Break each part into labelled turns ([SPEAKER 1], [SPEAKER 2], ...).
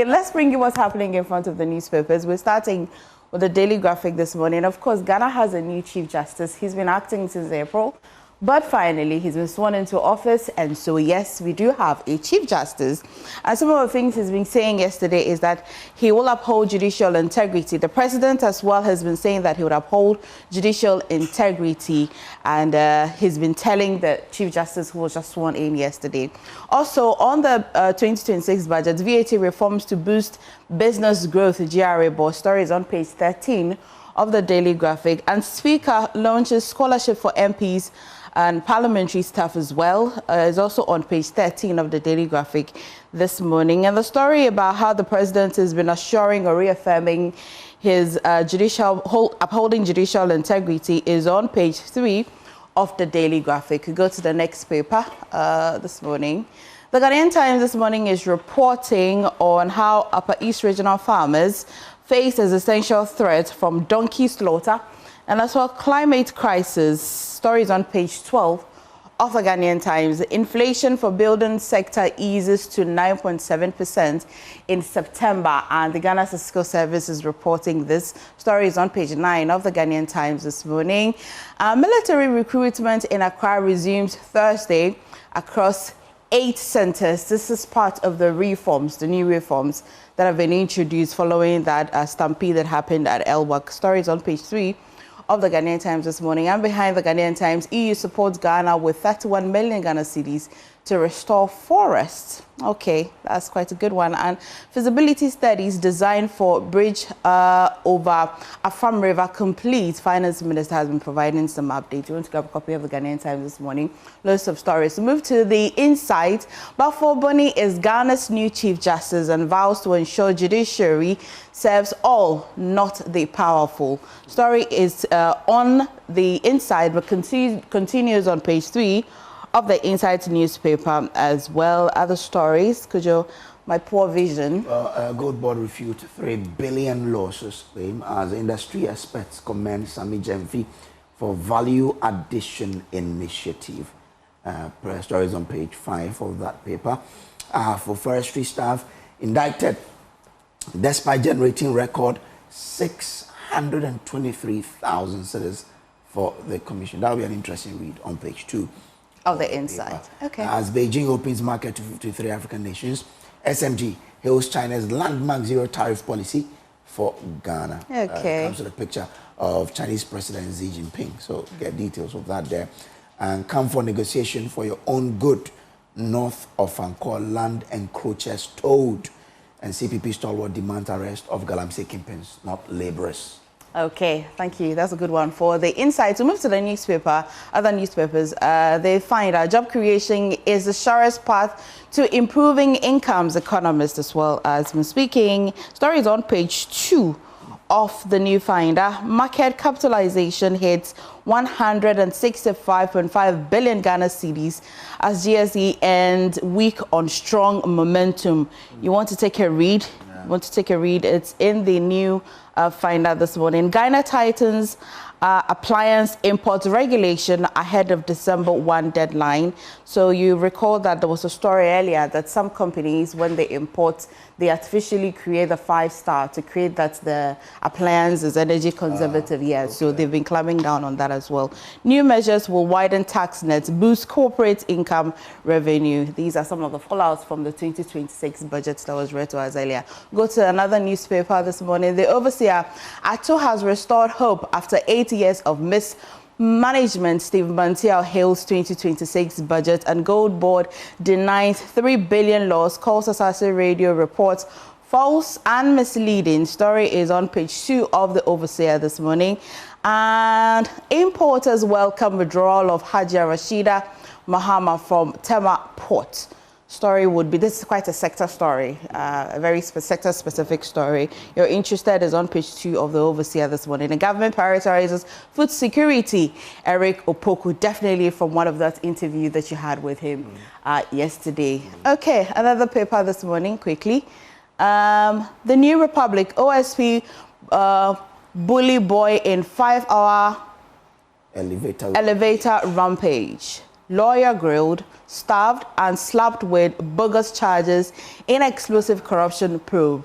[SPEAKER 1] Okay, let's bring you what's happening in front of the newspapers. We're starting with the Daily Graphic this morning. Of course, Ghana has a new Chief Justice. He's been acting since April, but finally he's been sworn into office. And so, yes, we do have a Chief Justice. And some of the things he's been saying yesterday is that he will uphold judicial integrity. The president as well has been saying that he would uphold judicial integrity. And he's been telling the Chief Justice who was just sworn in yesterday. Also, on the 2026 budget, VAT reforms to boost business growth, GRA board. Story is on page 13 of the Daily Graphic. And Speaker launches scholarship for MPs and parliamentary staff as well. Is also on page 13 of the Daily Graphic this morning. And the story about how the president has been assuring or reaffirming his upholding judicial integrity is on page 3 of the Daily Graphic. We go to the next paper this morning. The Ghanaian Times this morning is reporting on how Upper East regional farmers face existential threat from donkey slaughter and as well climate crisis. Stories on page 12 of the Ghanaian Times. Inflation for building sector eases to 9.7% in September, and the Ghana Statistical Service is reporting this. Story is on page 9 of the Ghanaian Times this morning. Military recruitment in Accra resumes Thursday across 8 centers. This is part of the reforms, the new reforms that have been introduced following that stampede that happened at Elwak. Story is on page 3 of the Ghanaian Times this morning. And behind the Ghanaian Times, EU supports Ghana with 31 million Ghana cedis to restore forests. Okay, that's quite a good one. And feasibility studies designed for bridge over Afam River complete. Finance Minister has been providing some updates. You want to grab a copy of the Ghanaian Times this morning? Lots of stories. Move to the Insight. Bafo Boni is Ghana's new Chief Justice and vows to ensure judiciary serves all, not the powerful. Story is on the Insight, but continues on page 3 of the Insight newspaper as well. Other stories, Kujo, my poor vision.
[SPEAKER 2] Gold Board refute 3 billion losses claim as industry experts commend Sami Jemfi for value addition initiative. Stories on page 5 of that paper. For forestry staff indicted despite generating record 623,000 cedis for the commission. That will be an interesting read on page 2.
[SPEAKER 1] Of the Insight. Okay.
[SPEAKER 2] As Beijing opens market to 53 African nations, SMG hails China's landmark zero tariff policy for Ghana.
[SPEAKER 1] Okay.
[SPEAKER 2] Comes with a picture of Chinese President Xi Jinping. So get details of that there. And come for negotiation for your own good. North of Angkor land encroachers told. And CPP stalwart demands arrest of Galamsey kingpins, not laborers.
[SPEAKER 1] Okay, thank you. That's a good one for the Insight. To move to the newspaper, other newspapers, they find job creation is the surest path to improving incomes. Economists as well as been speaking. Stories on page 2 of the New Finder. Market capitalization hits 165.5 billion Ghana cedis as GSE ends week on strong momentum. You want to take a read? It's in the New Finder this morning. Ghana tightens appliance import regulation ahead of December 1 deadline. So you recall that there was a story earlier that some companies, when they import, they artificially create the 5-star to create that the appliance is energy conservative. Okay. So they've been clamping down on that as well. New measures will widen tax nets, boost corporate income revenue. These are some of the fallouts from the 2026 budget that was read to us earlier. Go to another newspaper this morning. The overseer Ato has restored hope after 8 years of mismanagement. Steve Mantiao hails 2026 budget, and Gold Board denies 3 billion loss. Calls Asase Radio reports false and misleading. Story is on page 2 of the Overseer this morning. And importers welcome withdrawal of Hajia Rashida Mahama from Tema Port. Story would be, this is quite a sector story, a very sector-specific story. You're interested is on page 2 of the Overseer this morning. The government prioritizes food security. Eric Opoku, definitely from one of that interview that you had with him yesterday. Okay, another paper this morning, quickly. The New Republic, OSP bully boy in 5-hour elevator rampage. lawyer grilled, starved, and slapped with bogus charges in explosive corruption probe.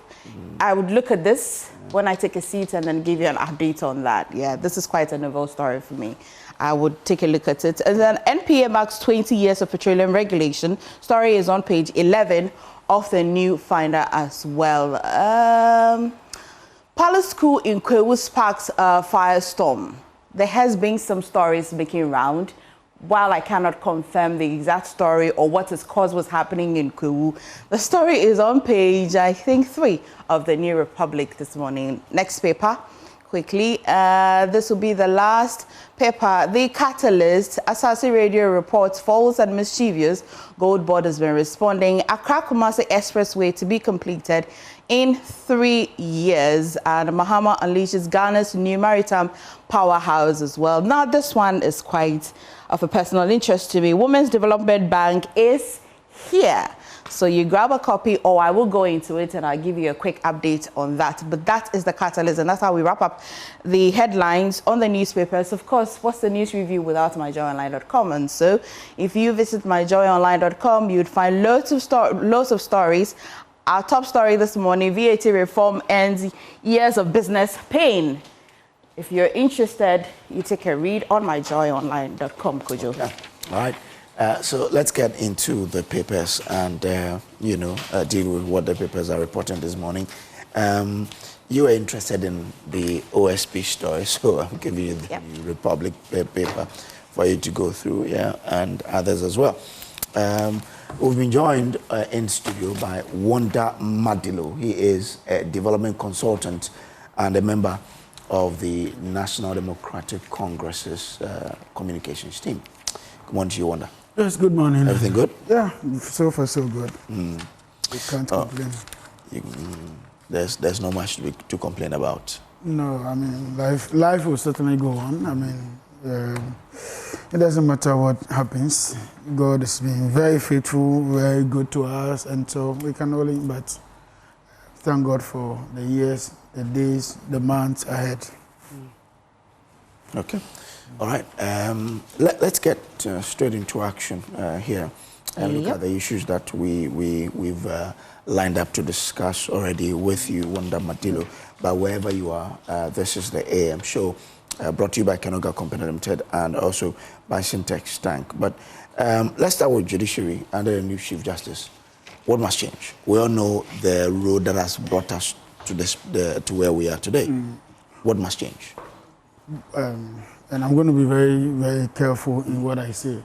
[SPEAKER 1] I would look at this when I take a seat and then give you an update on that. Yeah, this is quite a novel story for me. I would take a look at it. And then NPA marks 20 years of petroleum regulation. Story is on page 11 of the New Finder as well. Palace School in Kwewu sparks a firestorm. There has been some stories making round. While I cannot confirm the exact story or what has caused what's happening in Kwewu, the story is on page, I think, 3 of the New Republic this morning. Next paper, quickly. This will be the last paper. The Catalyst, Asasi Radio reports false and mischievous. Gold Board has been responding. Accra-Kumasi Expressway to be completed in 3 years. And Mahama unleashes Ghana's new maritime powerhouse as well. Now, this one is quite of a personal interest to me. Women's Development Bank is here. So you grab a copy, or I will go into it and I'll give you a quick update on that. But that is the Catalyst, and that's how we wrap up the headlines on the newspapers. Of course, what's the news review without myjoyonline.com? And so if you visit myjoyonline.com, you'd find loads of stories. Our top story this morning, VAT reform ends years of business pain. If you're interested, you take a read on myjoyonline.com, Kojo.
[SPEAKER 2] Okay. All right. So let's get into the papers and, deal with what the papers are reporting this morning. You were interested in the OSP story, so I'm giving you the Republic paper for you to go through, and others as well. We've been joined in studio by Wanda Madilo. He is a development consultant and a member of the National Democratic Congress's communications team. Good morning to you, Wanda.
[SPEAKER 3] Yes, good morning.
[SPEAKER 2] Everything good?
[SPEAKER 3] Yeah, so far so good. We can't complain.
[SPEAKER 2] There's not much to complain about.
[SPEAKER 3] No, I mean, life will certainly go on. I mean, it doesn't matter what happens. God has been very faithful, very good to us, and so we can only but thank God for the years, the days, the months ahead.
[SPEAKER 2] Okay. All right. Let's get straight into action here and look at the issues that we've lined up to discuss already with you, Wanda Madilo. But wherever you are, this is the AM show brought to you by Kenoga Company Limited and also by Syntex Tank. But let's start with Judiciary under the new Chief Justice. What must change? We all know the road that has brought us to to where we are today. What must change?
[SPEAKER 3] And I'm going to be very, very careful in what I say.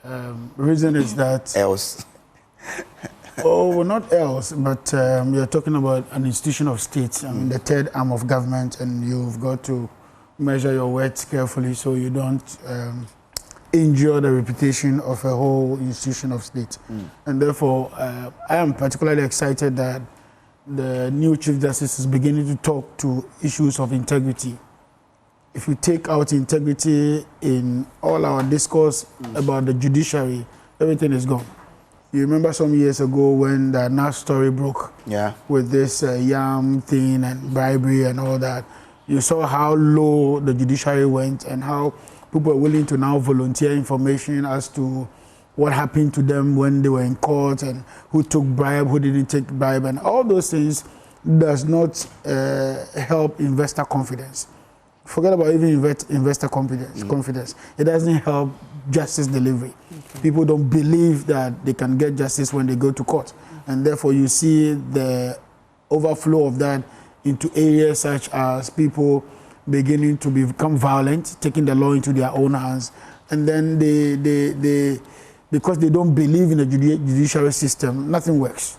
[SPEAKER 3] The reason is that...
[SPEAKER 2] Else?
[SPEAKER 3] Oh, well, not else, but you're talking about an institution of state, I mean, the third arm of government, and you've got to measure your words carefully so you don't injure the reputation of a whole institution of state. And therefore, I am particularly excited that the new Chief Justice is beginning to talk to issues of integrity. If we take out integrity in all our discourse about the judiciary, everything is gone. You remember some years ago when the NAS story broke with this yam thing and bribery and all that. You saw how low the judiciary went and how people were willing to now volunteer information as to what happened to them when they were in court and who took bribe, who didn't take bribe, and all those things does not help investor confidence. Forget about even investor confidence. It doesn't help justice delivery. People don't believe that they can get justice when they go to court. And therefore you see the overflow of that into areas such as people beginning to become violent, taking the law into their own hands. And then they because they don't believe in the judiciary system, nothing works.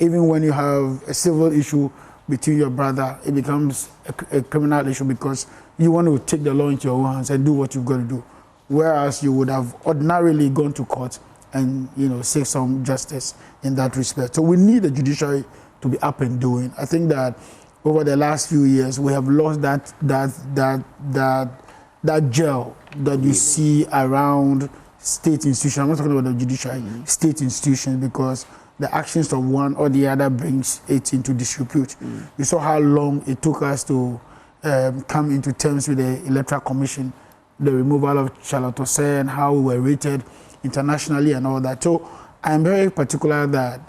[SPEAKER 3] Even when you have a civil issue between your brother, it becomes a criminal issue because you want to take the law into your own hands and do what you've got to do. Whereas you would have ordinarily gone to court and, seek some justice in that respect. So we need the judiciary to be up and doing. I think that over the last few years, we have lost that gel that you see around state institutions. I'm not talking about the judiciary, state institutions, because the actions of one or the other brings it into disrepute. You saw how long it took us to come into terms with the Electoral Commission, the removal of Charlotte Osei and how we were rated internationally and all that. So I'm very particular that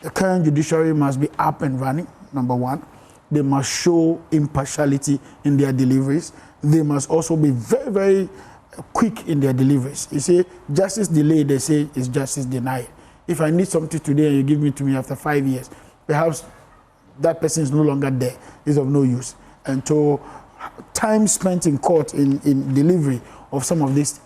[SPEAKER 3] the current judiciary must be up and running, number one. They must show impartiality in their deliveries. They must also be very, very quick in their deliveries. You see, justice delayed, they say, is justice denied. If I need something today and you give it to me after 5 years, perhaps that person is no longer there, is of no use. And so time spent in court in delivery of some of these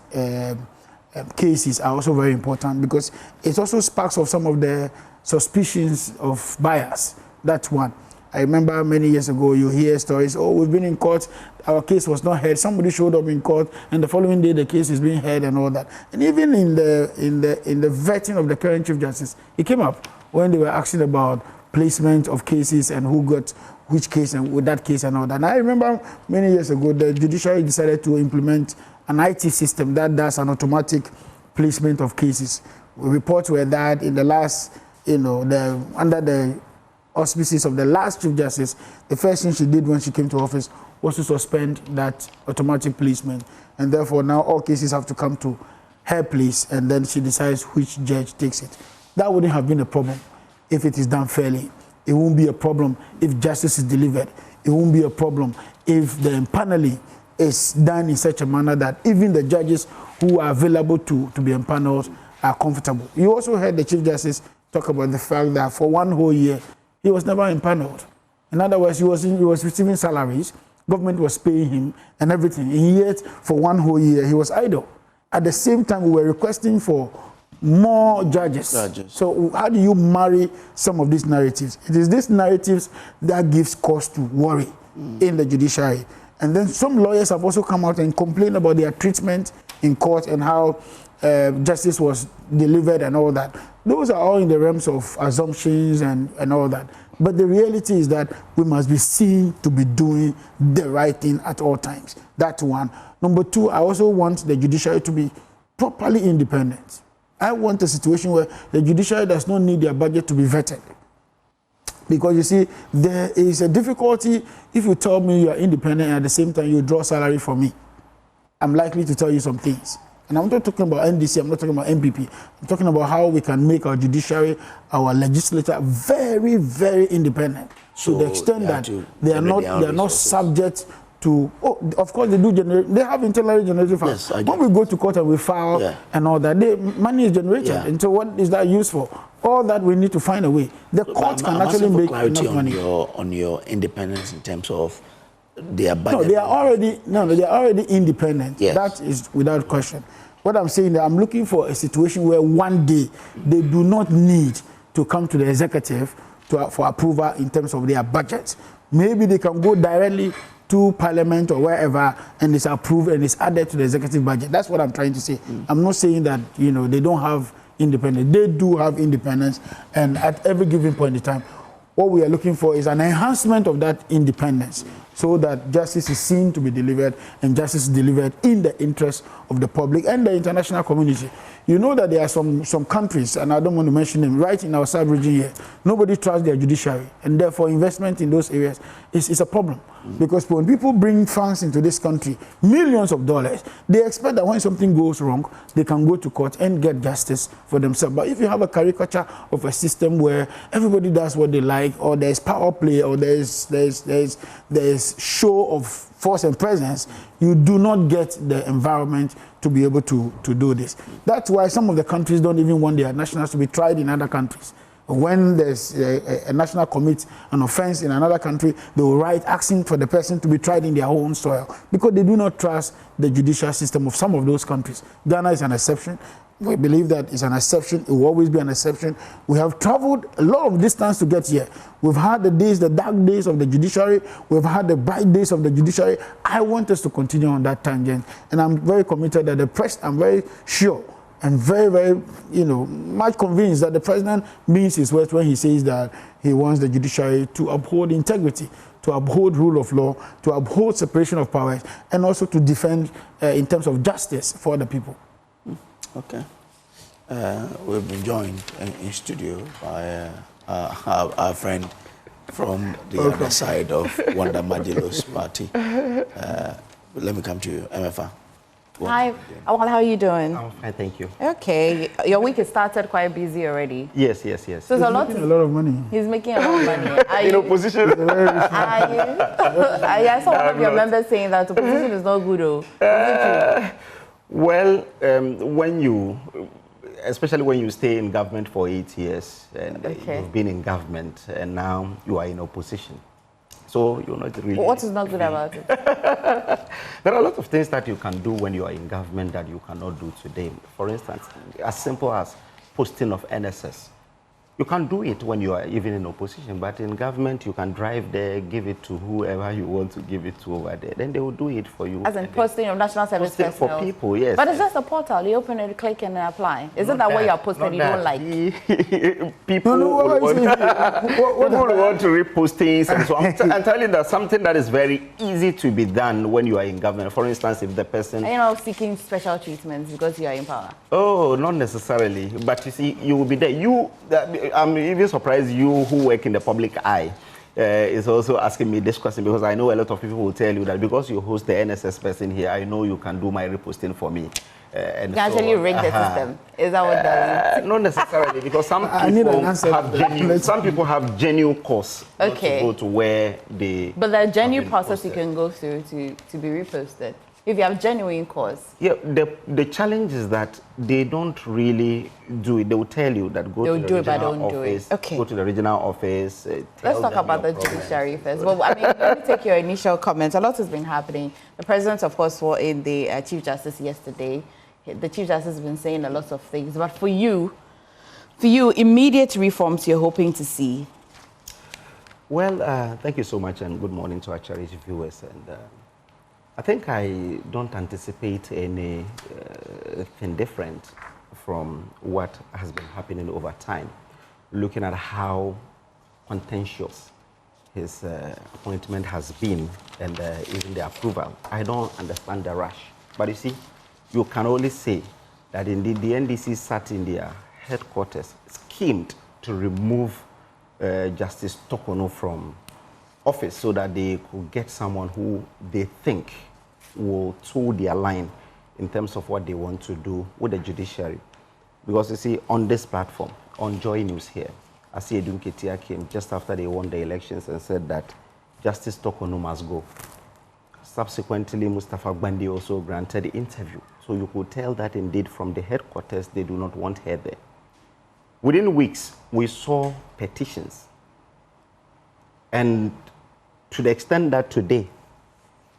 [SPEAKER 3] cases are also very important, because it also sparks of some of the suspicions of bias. That's one. I remember many years ago, you hear stories, oh, we've been in court, our case was not heard, somebody showed up in court, and the following day the case is being heard and all that. And even in the vetting of the current Chief Justice, it came up when they were asking about placement of cases and who got which case and with that case and all that. And I remember many years ago, the Judiciary decided to implement an IT system that does an automatic placement of cases. Reports were that in the last, under the auspices of the last Chief Justice, the first thing she did when she came to office was to suspend that automatic placement. And therefore now all cases have to come to her place, and then she decides which judge takes it. That wouldn't have been a problem if it is done fairly. It won't be a problem if justice is delivered. It won't be a problem if the empaneling is done in such a manner that even the judges who are available to be empaneled are comfortable. You also heard the Chief Justice talk about the fact that for 1 whole year, he was never empaneled. In other words, he was receiving salaries, government was paying him and everything, and yet for 1 whole year, he was idle. At the same time, we were requesting for more judges. So how do you marry some of these narratives? It is these narratives that gives cause to worry in the judiciary. And then some lawyers have also come out and complained about their treatment in court and how justice was delivered and all that. Those are all in the realms of assumptions and all that. But the reality is that we must be seen to be doing the right thing at all times. That's one. Number two, I also want the judiciary to be properly independent. I want a situation where the judiciary does not need their budget to be vetted. Because you see, there is a difficulty if you tell me you are independent and at the same time you draw salary from me. I'm likely to tell you some things. And I'm not talking about NDC, I'm not talking about MPP. I'm talking about how we can make our judiciary, our legislature very, very independent. So to the extent that they are not subject to, of course they do generate, they have internally generated funds. Yes, when we go to court and we file and all that, money is generated. Yeah. And so what is that used for? All that we need to find a way. The court can actually make enough money.
[SPEAKER 2] On your independence in terms of their budget.
[SPEAKER 3] No, they are already independent. Yes. That is without question. What I'm saying, that I'm looking for a situation where one day they do not need to come to the executive for approval in terms of their budget. Maybe they can go directly to Parliament or wherever, and it's approved and it's added to the executive budget. That's what I'm trying to say. I'm not saying that they don't have independence. They do have independence, and at every given point in time, what we are looking for is an enhancement of that independence, so that justice is seen to be delivered, and justice is delivered in the interest of the public and the international community. You know that there are some countries, and I don't want to mention them, right in our sub-region here, nobody trusts their judiciary, and therefore investment in those areas is a problem. Because when people bring funds into this country, millions of dollars, they expect that when something goes wrong, they can go to court and get justice for themselves. But if you have a caricature of a system where everybody does what they like, or there's power play, or there's show of force and presence, you do not get the environment to be able to do this. That's why some of the countries don't even want their nationals to be tried in other countries. When there's a national commits an offense in another country, they will write asking for the person to be tried in their own soil, because they do not trust the judicial system of some of those countries. Ghana is an exception. We believe that it's an exception. It will always be an exception. We have traveled a lot of distance to get here. We've had the dark days of the judiciary. We've had the bright days of the judiciary. I want us to continue on that tangent. And I'm very committed that I'm very sure and very, very, much convinced that the president means his words when he says that he wants the judiciary to uphold integrity, to uphold rule of law, to uphold separation of powers, and also to defend in terms of justice for the people.
[SPEAKER 2] Okay. We've been joined in studio by our friend from the other side of Wanda Majilo's party. Let me come to you, MFA.
[SPEAKER 1] Hi. Well, how are you doing?
[SPEAKER 4] I'm fine, thank you.
[SPEAKER 1] Okay. Your week has started quite busy already.
[SPEAKER 4] Yes.
[SPEAKER 1] So
[SPEAKER 3] he's making a lot of money.
[SPEAKER 1] He's making a lot of money. Are you?
[SPEAKER 4] Opposition?
[SPEAKER 1] Are you? I saw one of your members saying that opposition is not good, though.
[SPEAKER 4] Well, when you, especially when you stay in government for 8 years, and you've been in government, and now you are in opposition. So you're not really...
[SPEAKER 1] What is not good about it?
[SPEAKER 4] There are a lot of things that you can do when you are in government that you cannot do today. For instance, as simple as posting of NSS. You can't do it when you are even in opposition, but in government, you can drive there, give it to whoever you want to give it to over there. Then they will do it for you.
[SPEAKER 1] As in posting of national service personnel?
[SPEAKER 4] For people, yes.
[SPEAKER 1] But it's just a portal. You open it, click, and apply. Isn't that what you're posting you don't like?
[SPEAKER 4] People would want to repost things. And so I'm telling you that something that is very easy to be done when you are in government. For instance, if the person...
[SPEAKER 1] Are you not seeking special treatments because you are in power?
[SPEAKER 4] Oh, not necessarily. But you see, you will be there. I'm even surprised you who work in the public eye is also asking me this question, because I know a lot of people will tell you that because you host the NSS person here, I know you can do my reposting for me. And
[SPEAKER 1] you can actually rig the system. Is that what that is?
[SPEAKER 4] Not necessarily, because some people have genuine cause to go to where they...
[SPEAKER 1] But the genuine process you can go through to be reposted. If you have genuine cause. Yeah,
[SPEAKER 4] the challenge is that they don't really do it. They will tell you that go to the regional office. Okay. Go to the regional office.
[SPEAKER 1] Let's talk about the judiciary first. Well, I mean, let me take your initial comments. A lot has been happening. The president, of course, swore in the Chief Justice yesterday. The Chief Justice has been saying a lot of things. But for you, immediate reforms you're hoping to see?
[SPEAKER 4] Well, thank you so much, and good morning to our charity viewers. And I think I don't anticipate anything different from what has been happening over time, looking at how contentious his appointment has been, and even the approval. I don't understand the rush. But you see, you can only say that indeed the NDC sat in their headquarters, schemed to remove Justice Tokono from office so that they could get someone who they think will toe their line in terms of what they want to do with the judiciary. Because you see, on this platform, on Joy News here, Asi Edun Ketia came just after they won the elections and said that Justice Tokono must go. Subsequently, Mustafa Gbandi also granted the interview. So you could tell that indeed from the headquarters, they do not want her there. Within weeks, we saw petitions. And to the extent that today,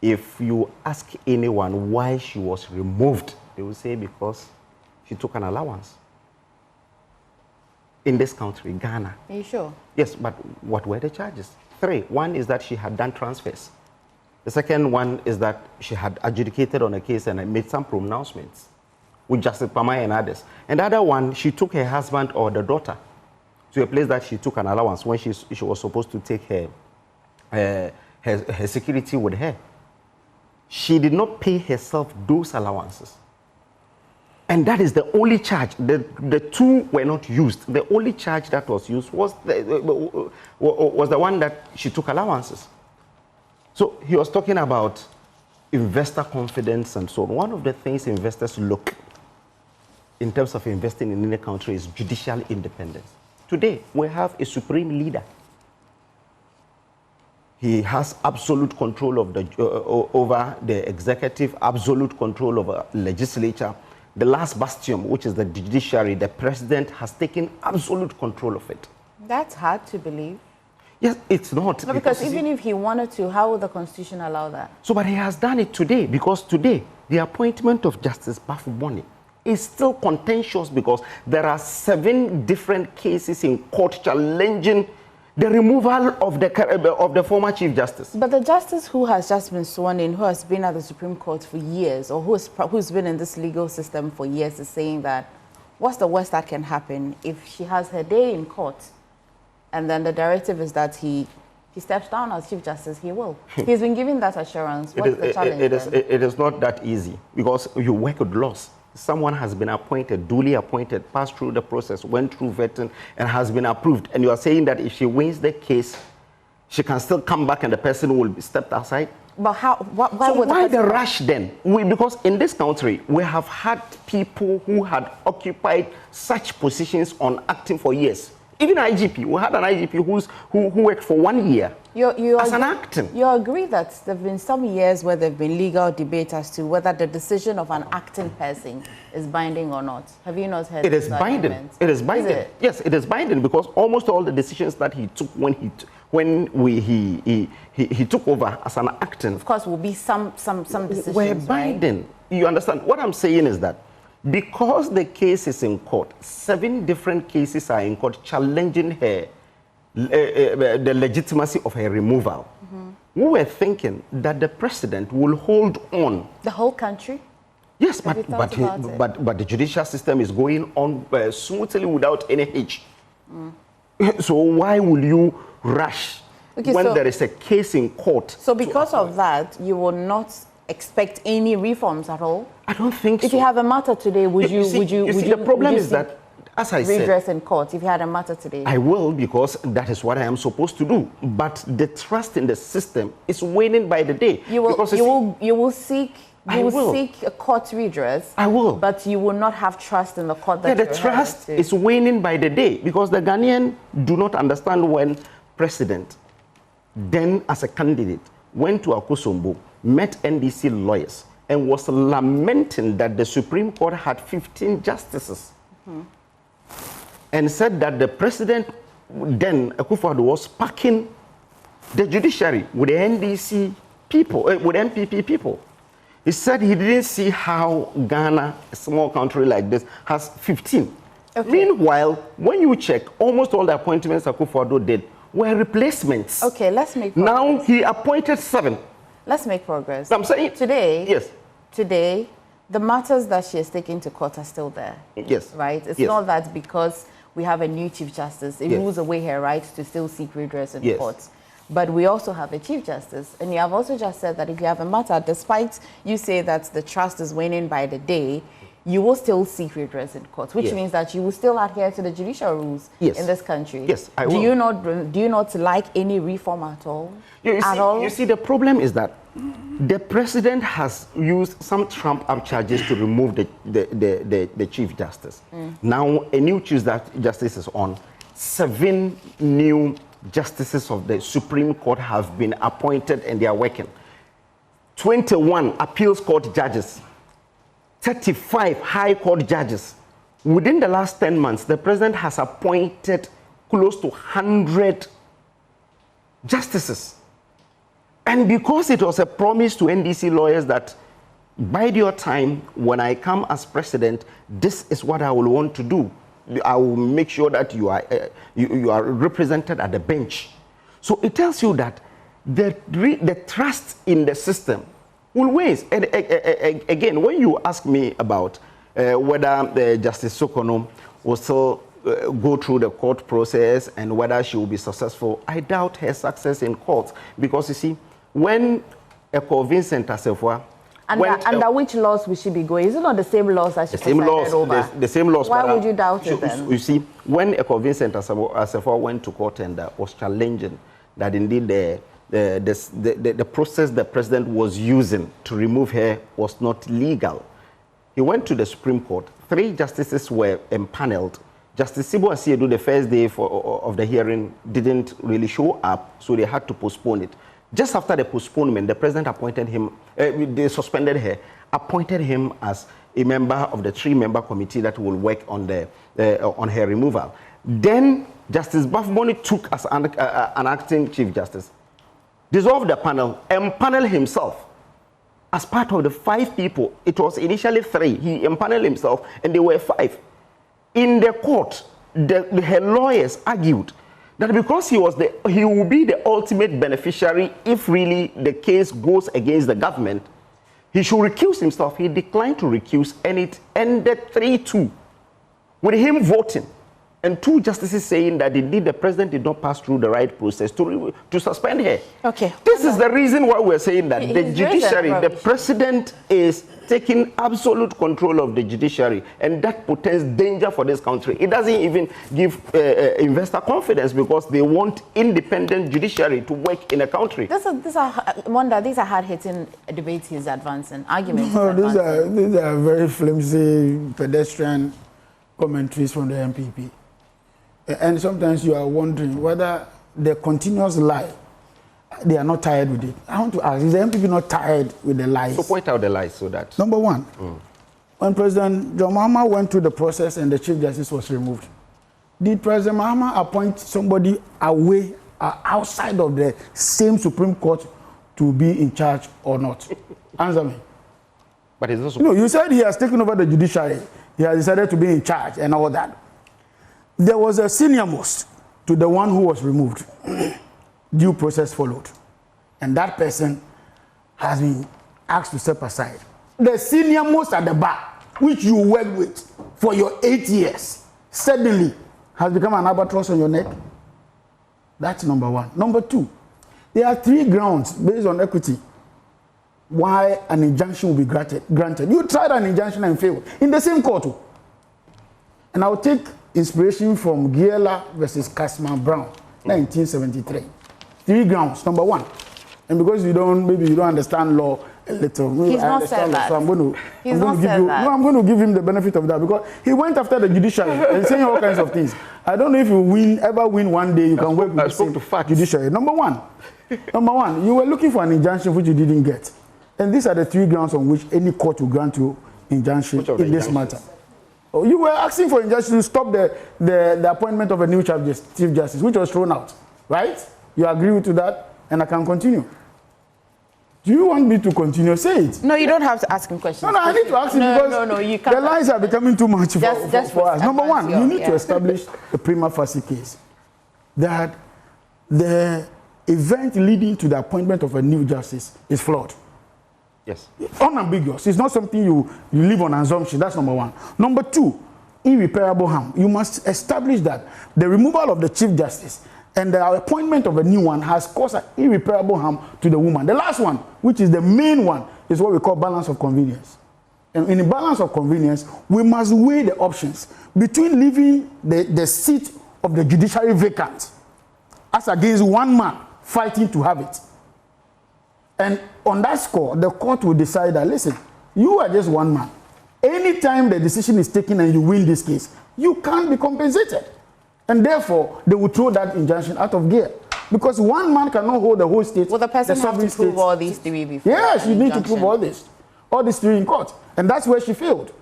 [SPEAKER 4] if you ask anyone why she was removed, they will say because she took an allowance. In this country, Ghana.
[SPEAKER 1] Are you sure?
[SPEAKER 4] Yes, but what were the charges? 3. One is that she had done transfers. The second one is that she had adjudicated on a case and made some pronouncements with Justice Pamai and others. And the other one, she took her husband or the daughter to a place that she took an allowance when she was supposed to take her security with her. She did not pay herself those allowances. And that is the only charge. The 2 were not used. The only charge that was used was the one that she took allowances. So he was talking about investor confidence and so on. One of the things investors look in terms of investing in any country is judicial independence. Today, we have a supreme leader. He has absolute control of over the executive, absolute control over legislature. The last bastion, which is the judiciary, the president has taken absolute control of it.
[SPEAKER 1] That's hard to believe.
[SPEAKER 4] Yes, it's not.
[SPEAKER 1] No, because even if he wanted to, how would the Constitution allow that?
[SPEAKER 4] So, but he has done it today, because today, the appointment of Justice Bafuboni is still contentious because there are 7 different cases in court challenging the removal of the former Chief Justice.
[SPEAKER 1] But the justice who has just been sworn in, who has been at the Supreme Court for years, or who's been in this legal system for years, is saying that what's the worst that can happen if she has her day in court, and then the directive is that he steps down as Chief Justice, he will. He's been given that assurance. What's the challenge then?
[SPEAKER 4] It is not that easy, because you work with laws. Someone has been appointed, duly appointed, passed through the process, went through vetting, and has been approved. And you are saying that if she wins the case, she can still come back and the person will be stepped aside?
[SPEAKER 1] But how? Why
[SPEAKER 4] So
[SPEAKER 1] would
[SPEAKER 4] why the rush then? Because in this country, we have had people who had occupied such positions on acting for years. Even IGP, we had an IGP who worked for 1 year as an acting.
[SPEAKER 1] You agree that there have been some years where there have been legal debate as to whether the decision of an acting person is binding or not. Have you not heard?
[SPEAKER 4] It is binding. It is binding.
[SPEAKER 1] Is it?
[SPEAKER 4] Yes, it is binding because almost all the decisions that he took he took over as an acting,
[SPEAKER 1] of course, will be some decisions.
[SPEAKER 4] Were binding. Right? You understand? What I'm saying is that because the case is in court, 7 different cases are in court challenging her, the legitimacy of her removal. We were thinking that the president will hold on.
[SPEAKER 1] The whole country?
[SPEAKER 4] Yes, but the judicial system is going on smoothly without any hitch. So why will you rush when there is a case in court?
[SPEAKER 1] So because of that, you will not expect any reforms at all?
[SPEAKER 4] I don't think so.
[SPEAKER 1] If you have a matter today, would you
[SPEAKER 4] the problem is that, as I said,
[SPEAKER 1] redress in court if you had a matter today?
[SPEAKER 4] I will, because that is what I am supposed to do. But the trust in the system is waning by the day.
[SPEAKER 1] You will seek a court redress.
[SPEAKER 4] I will.
[SPEAKER 1] But you will not have trust in the court that
[SPEAKER 4] the trust is waning by the day because the Ghanaian do not understand when President, then as a candidate, went to Akosombo, met NDC lawyers, and was lamenting that the Supreme Court had 15 justices. And said that the president, then Akufo-Addo, was packing the judiciary with the NDC people, with MPP people. He said he didn't see how Ghana, a small country like this, has 15. Okay. Meanwhile, when you check, almost all the appointments Akufo-Addo did were replacements.
[SPEAKER 1] Okay, let's make progress.
[SPEAKER 4] Now he appointed 7.
[SPEAKER 1] Let's make progress.
[SPEAKER 4] I'm saying
[SPEAKER 1] today.
[SPEAKER 4] Yes.
[SPEAKER 1] Today, the matters that she has taken to court are still there.
[SPEAKER 4] Yes.
[SPEAKER 1] Right? It's not that because we have a new Chief Justice, it rules away her right to still seek redress in courts. But we also have a Chief Justice. And you have also just said that if you have a matter, despite you say that the trust is waning by the day, you will still seek redress in court, which means that you will still adhere to the judicial rules in this country.
[SPEAKER 4] Yes, I will.
[SPEAKER 1] Do you not like any reform at all?
[SPEAKER 4] You see, the problem is that the president has used some trump-up charges to remove the Chief Justice. Now, a new Chief Justice is on. 7 new justices of the Supreme Court have been appointed and they are working. 21 appeals court judges. 35 high court judges. Within the last 10 months, the president has appointed close to 100 justices. And because it was a promise to NDC lawyers that bide your time, when I come as president, this is what I will want to do. I will make sure that you are represented at the bench. So it tells you that the trust in the system will wane. And again, when you ask me about whether Justice Sokono will still go through the court process and whether she will be successful, I doubt her success in court. Because you see, when Eko Vincent Assefuwa
[SPEAKER 1] under which laws will she be going? Is it not the same laws that she presided over?
[SPEAKER 4] The same laws.
[SPEAKER 1] Why would you doubt it then?
[SPEAKER 4] You see, when Eko Vincent Assefuwa went to court and was challenging that indeed the process the president was using to remove her was not legal, he went to the Supreme Court. 3 justices were empaneled. Justice Sibo Asiedu, the first day of the hearing, didn't really show up, so they had to postpone it. Just after the postponement, the president appointed him, they suspended her, appointed him as a member of the 3-member committee that will work on her removal. Then Justice Bafboni took as an acting Chief Justice, dissolved the panel, empaneled himself as part of the 5 people. It was initially 3. He empaneled himself, and there were 5. In the court, her lawyers argued that because he will be the ultimate beneficiary if really the case goes against the government, he should recuse himself. He declined to recuse, and it ended 3-2 with him voting and 2 justices saying that indeed the president did not pass through the right process to suspend her.
[SPEAKER 1] Okay.
[SPEAKER 4] This is the reason why we're saying that the judiciary, the president is taking absolute control of the judiciary, and that portends danger for this country. It doesn't even give investor confidence because they want independent judiciary to work in a country. These are
[SPEAKER 1] hard-hitting debates he's advancing, arguments.
[SPEAKER 3] No, these are very flimsy, pedestrian commentaries from the MPP. And sometimes you are wondering whether the continuous lie, they are not tired with it. I want to ask, is the MPP not tired with the lies?
[SPEAKER 4] So point out the lies so that...
[SPEAKER 3] Number one, when President John Mahama went through the process and the Chief Justice was removed, did President Mahama appoint somebody away, outside of the same Supreme Court to be in charge or not? Answer me.
[SPEAKER 4] But it's also...
[SPEAKER 3] No, you said he has taken over the judiciary. He has decided to be in charge and all that. There was a senior most to the one who was removed. Due process followed. And that person has been asked to step aside. The senior most at the bar, which you worked with for your 8 years, suddenly has become an albatross on your neck. That's number one. Number two, there are 3 grounds based on equity why an injunction will be granted. You tried an injunction and failed in the same court. And I'll take inspiration from Giela versus Casman Brown, 1973. 3 grounds. Number one, and because maybe you don't understand law a little.
[SPEAKER 1] He's not said that.
[SPEAKER 3] So I'm going to give him the benefit of that because he went after the judiciary and saying all kinds of things. I don't know if you ever win one day, you can work with the judiciary. Number one, you were looking for an injunction which you didn't get. And these are the 3 grounds on which any court will grant you injunction in this matter. Oh, you were asking for injunction to stop the appointment of a new Chief Justice, which was thrown out, right? You agree with that? And I can continue. Do you want me to continue? Say it.
[SPEAKER 1] No, you don't have to ask him questions.
[SPEAKER 3] No, I need to ask him because
[SPEAKER 1] you can't.
[SPEAKER 3] The lies are becoming too much for us. Number one, you need to establish a prima facie case that the event leading to the appointment of a new justice is flawed.
[SPEAKER 4] Yes.
[SPEAKER 3] Unambiguous. It's not something you live on assumption. That's number one. Number two, irreparable harm. You must establish that the removal of the Chief Justice and the appointment of a new one has caused an irreparable harm to the woman. The last one, which is the main one, is what we call balance of convenience. And in the balance of convenience, we must weigh the options between leaving the seat of the judiciary vacant as against one man fighting to have it. And on that score, the court will decide that, listen, you are just one man. Anytime the decision is taken and you win this case, you can't be compensated. And therefore, they will throw that injunction out of gear. Because one man cannot hold the whole state.
[SPEAKER 1] Well, the person has to prove all these 3 before.
[SPEAKER 3] Yes, you need to prove all these 3 in court. And that's where she failed.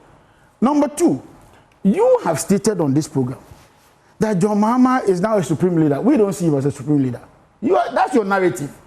[SPEAKER 3] Number two, you have stated on this program that John Mahama is now a supreme leader. We don't see him as a supreme leader. That's your narrative.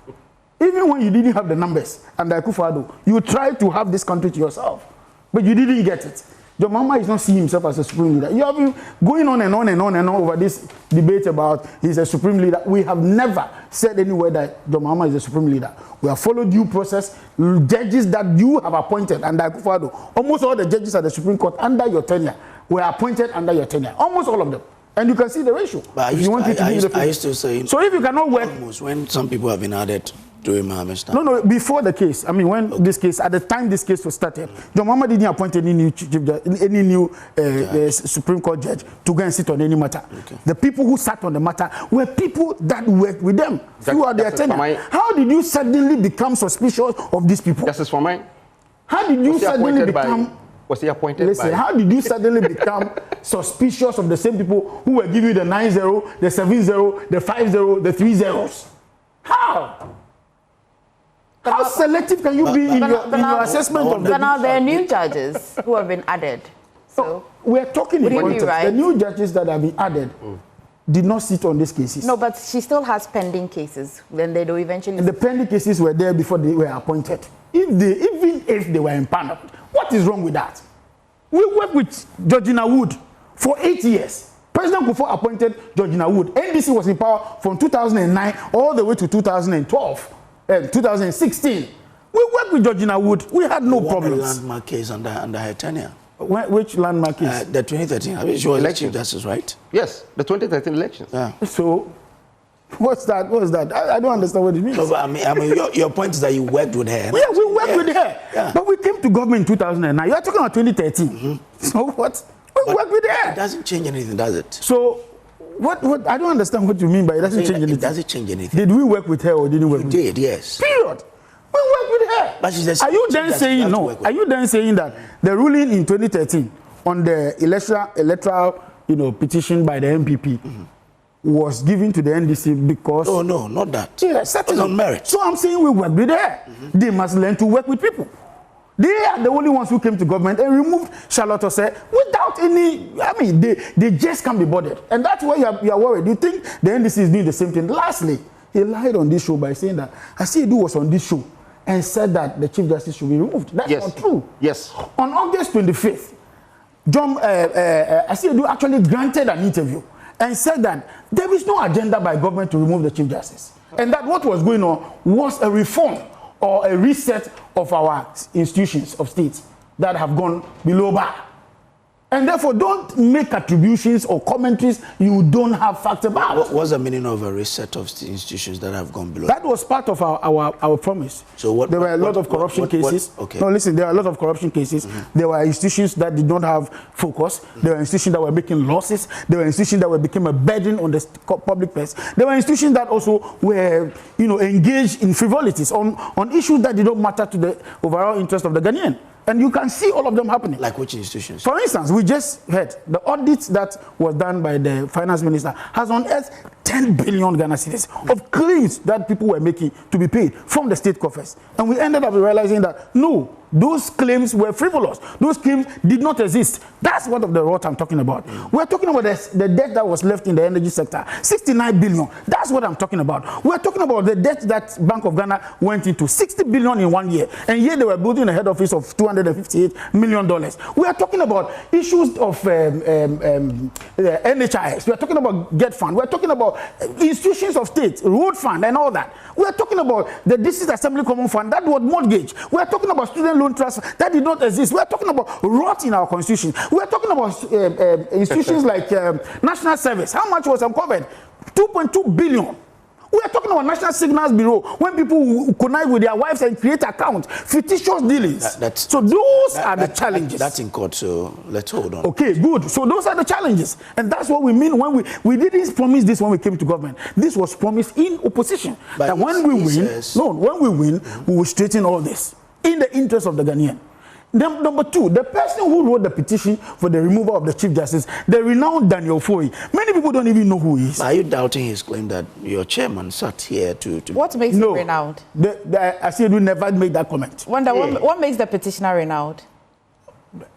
[SPEAKER 3] Even when you didn't have the numbers under Akufo-Addo, you tried to have this country to yourself. But you didn't get it. John Mahama is not seeing himself as a supreme leader. You have been going on and on and on and on over this debate about he's a supreme leader. We have never said anywhere that John Mahama is a supreme leader. We have followed due process. Judges that you have appointed under Akufo-Addo, almost all the judges at the Supreme Court under your tenure were appointed under your tenure. Almost all of them. And you can see the ratio.
[SPEAKER 2] But I used to say,
[SPEAKER 3] so if you cannot work...
[SPEAKER 2] Almost, when some people have been added during Mahama's time.
[SPEAKER 3] No, before the case. I mean, when this case, at the time this case was started, John Mahama didn't appoint any new Supreme Court judge to go and sit on any matter. Okay. The people who sat on the matter were people that worked with them throughout their tenure. How did you suddenly become suspicious of these people?
[SPEAKER 4] Justice for mine.
[SPEAKER 3] How did you suddenly become...
[SPEAKER 4] Was he appointed
[SPEAKER 3] Listen,
[SPEAKER 4] by...
[SPEAKER 3] how did you suddenly become suspicious of the same people who were giving you the 9-0, the 7-0, the 5-0, the 3 zeros? How? How selective can you be in your assessment of the...
[SPEAKER 1] But now there are new judges who have been added. So
[SPEAKER 3] we're talking in context. The new judges that have been added did not sit on these cases.
[SPEAKER 1] No, but she still has pending cases. Then they do eventually...
[SPEAKER 3] And the pending cases were there before they were appointed. Even if they were empaneled, what is wrong with that? We worked with Georgina Wood for 8 years. President Kufuor appointed Georgina Wood. NDC was in power from 2009 all the way to 2012, 2016. We worked with Georgina Wood. We had no problems.
[SPEAKER 2] A landmark case under her tenure.
[SPEAKER 3] Which landmark is?
[SPEAKER 2] The 2013. I mean, your election justice, right?
[SPEAKER 4] Yes, the 2013 elections.
[SPEAKER 2] Yeah.
[SPEAKER 3] So, what's that? What's that? I don't understand what it means.
[SPEAKER 2] No, but I mean your point is that you worked with her.
[SPEAKER 3] Yeah, we worked with her.
[SPEAKER 2] Yeah.
[SPEAKER 3] But we came to government in 2009. You are talking about 2013. So what? We worked with her.
[SPEAKER 2] It doesn't change anything, does it?
[SPEAKER 3] So, what? I don't understand what you mean by it doesn't change anything.
[SPEAKER 2] It doesn't change anything.
[SPEAKER 3] Did we work with her or didn't we work with her?
[SPEAKER 2] We did, yes.
[SPEAKER 3] Period. We worked with her.
[SPEAKER 2] But she's
[SPEAKER 3] Are you then saying no? Are you then saying that the ruling in 2013 on the electoral petition by the MPP was given to the NDC because?
[SPEAKER 2] Oh no, not that.
[SPEAKER 3] Yes,
[SPEAKER 2] it's on merit.
[SPEAKER 3] So I'm saying we work with her. They must learn to work with people. They are the only ones who came to government and removed Charlotte Osei without any. I mean, they just can't be bothered, and that's why you are worried. You think the NDC is doing the same thing? Lastly, he lied on this show by saying that Asiedu was on this show and said that the Chief Justice should be removed. That's not true.
[SPEAKER 4] Yes.
[SPEAKER 3] On August 25th, John Asiedu actually granted an interview and said that there is no agenda by government to remove the Chief Justice, and that what was going on was a reform or a reset of our institutions of states that have gone below bar. And therefore, don't make attributions or commentaries you don't have facts about.
[SPEAKER 2] What's the meaning of a reset of the institutions that have gone below?
[SPEAKER 3] That was part of our promise.
[SPEAKER 2] So what?
[SPEAKER 3] There were a lot of corruption cases.
[SPEAKER 2] Okay.
[SPEAKER 3] No, listen, there are a lot of corruption cases. There were institutions that did not have focus. There were institutions that were making losses. There were institutions that became a burden on the public purse. There were institutions that also were, engaged in frivolities on issues that did not matter to the overall interest of the Ghanaian. And you can see all of them happening.
[SPEAKER 2] Like which institutions?
[SPEAKER 3] For instance, we just heard the audit that was done by the finance minister has unearthed 10 billion Ghana cedis of claims that people were making to be paid from the state coffers. And we ended up realizing that, no, those claims were frivolous. Those claims did not exist. That's what of the rot I'm talking about. We're talking about the debt that was left in the energy sector, 69 billion. That's what I'm talking about. We're talking about the debt that Bank of Ghana went into, 60 billion in 1 year. And yet they were building a head office of $258 million. We are talking about issues of NHIS. We are talking about Get Fund. We're talking about institutions of state, road fund and all that. We're talking about the District Assembly Common Fund, that was mortgage. We're talking about student loan trust that did not exist. We're talking about rot in our constitution. We're talking about institutions like National Service. How much was uncovered? 2.2 billion. We are talking about National Signals Bureau, when people connive with their wives and create accounts, fictitious dealings. So those are the challenges.
[SPEAKER 2] That's in court, so let's hold on.
[SPEAKER 3] Okay, good. So those are the challenges. And that's what we mean when we didn't promise this when we came to government. This was promised in opposition.
[SPEAKER 2] But
[SPEAKER 3] that when we win, we will straighten all this in the interest of the Ghanaian. Number two, the person who wrote the petition for the removal of the Chief Justice, the renowned Daniel Foy. Many people don't even know who he is.
[SPEAKER 2] Are you doubting his claim that your chairman sat here to...
[SPEAKER 1] What makes him renowned?
[SPEAKER 3] I said we never made that comment.
[SPEAKER 1] What makes the petitioner renowned?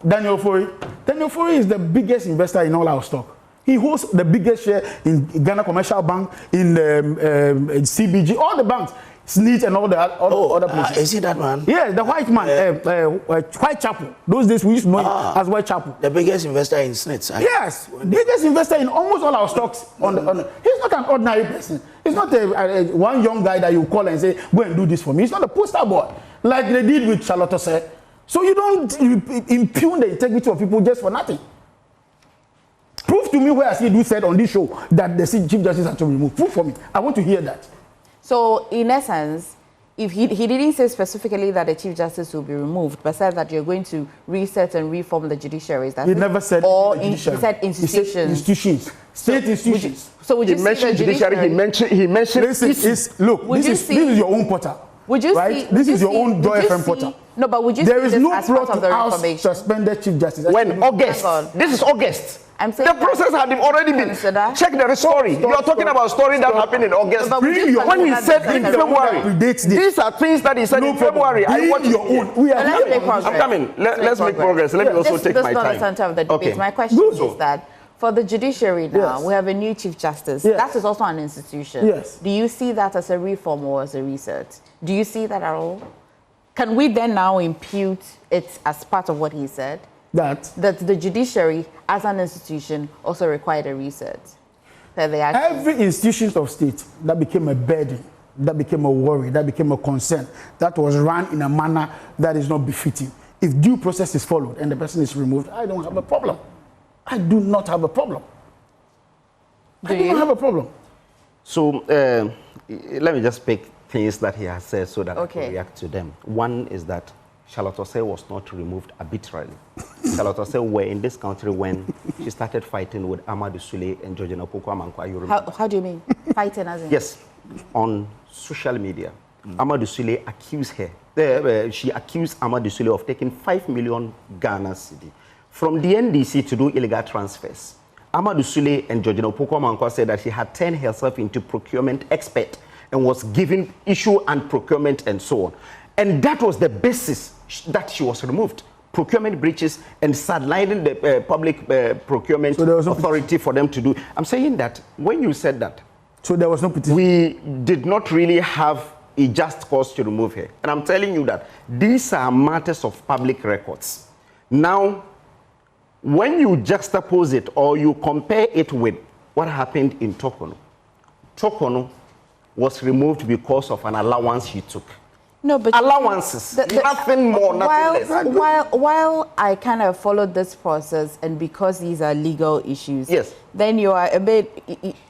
[SPEAKER 3] Daniel Foy. Daniel Foy is the biggest investor in all our stock. He holds the biggest share in Ghana Commercial Bank, in CBG, all the banks. SNIT and all the other places.
[SPEAKER 2] Is he that man?
[SPEAKER 3] Yes, the white man, Whitechapel. Those days we used to know him as Whitechapel.
[SPEAKER 2] The biggest investor in SNIT.
[SPEAKER 3] Yes, biggest investor in almost all our stocks. He's not an ordinary person. He's not one young guy that you call and say, go and do this for me. He's not a poster boy like they did with Charlotte Osei. So you don't impugn the integrity of people just for nothing. Prove to me where Asiedu said on this show that the Chief Justice had to be removed. Prove for me. I want to hear that.
[SPEAKER 1] So, in essence, if he didn't say specifically that the Chief Justice will be removed, but said that you're going to reset and reform the judiciary.
[SPEAKER 3] He never said
[SPEAKER 1] he said institutions.
[SPEAKER 3] He said institutions. State institutions.
[SPEAKER 1] Would you
[SPEAKER 4] mentioned judiciary. He mentioned.
[SPEAKER 3] Listen, look, this is your own portal.
[SPEAKER 1] Would you
[SPEAKER 3] right? This is your own Joy FM portal.
[SPEAKER 1] No, but would you
[SPEAKER 3] there is
[SPEAKER 1] this
[SPEAKER 3] no
[SPEAKER 1] as part of the reformation?
[SPEAKER 3] Suspended Chief Justice.
[SPEAKER 4] When August. This is August.
[SPEAKER 1] I'm saying
[SPEAKER 4] the process had already been. Check the story. You are talking about a story that happened in August. When he said in February, these are things that he said in February. I want your own. I'm coming. Let's make progress. Let me also take my time.
[SPEAKER 1] This is not the center of the debate. My question is that for the judiciary now, we have a new Chief Justice. That is also an institution.
[SPEAKER 3] Yes.
[SPEAKER 1] Do you see that as a reform or as a reset? Do you see that at all? Can we then now impute it as part of what he said? That the judiciary as an institution also required a reset.
[SPEAKER 3] Every institution of state that became a burden, that became a worry, that became a concern, that was run in a manner that is not befitting, if due process is followed and the person is removed, I don't have a problem. I do not have a problem. I do not have a problem.
[SPEAKER 4] So let me just pick things that he has said so that I can react to them. One is that Charlotte Osei was not removed arbitrarily. Charlotte Osei were in this country when she started fighting with Amadou Sule and Georgina Opoku-Amankwa.
[SPEAKER 1] How do you mean? Fighting as in?
[SPEAKER 4] Yes, on social media. Amadou Sule accused her. She accused Amadou Sule of taking 5 million Ghana cedi from the NDC to do illegal transfers. Amadou Sule and Georgina Opoku-Amankwa said that she had turned herself into procurement expert and was given issue and procurement and so on. And that was the basis that she was removed. Procurement breaches and sidelining the public procurement authority for them to do. I'm saying that when you said that,
[SPEAKER 3] so there was no petition.
[SPEAKER 4] We did not really have a just cause to remove her. And I'm telling you that these are matters of public records. Now, when you juxtapose it or you compare it with what happened in Tokono, Tokono was removed because of an allowance he took.
[SPEAKER 1] No, but
[SPEAKER 4] allowances, nothing more, nothing less.
[SPEAKER 1] While I kind of followed this process, and because these are legal issues,
[SPEAKER 4] yes,
[SPEAKER 1] then you are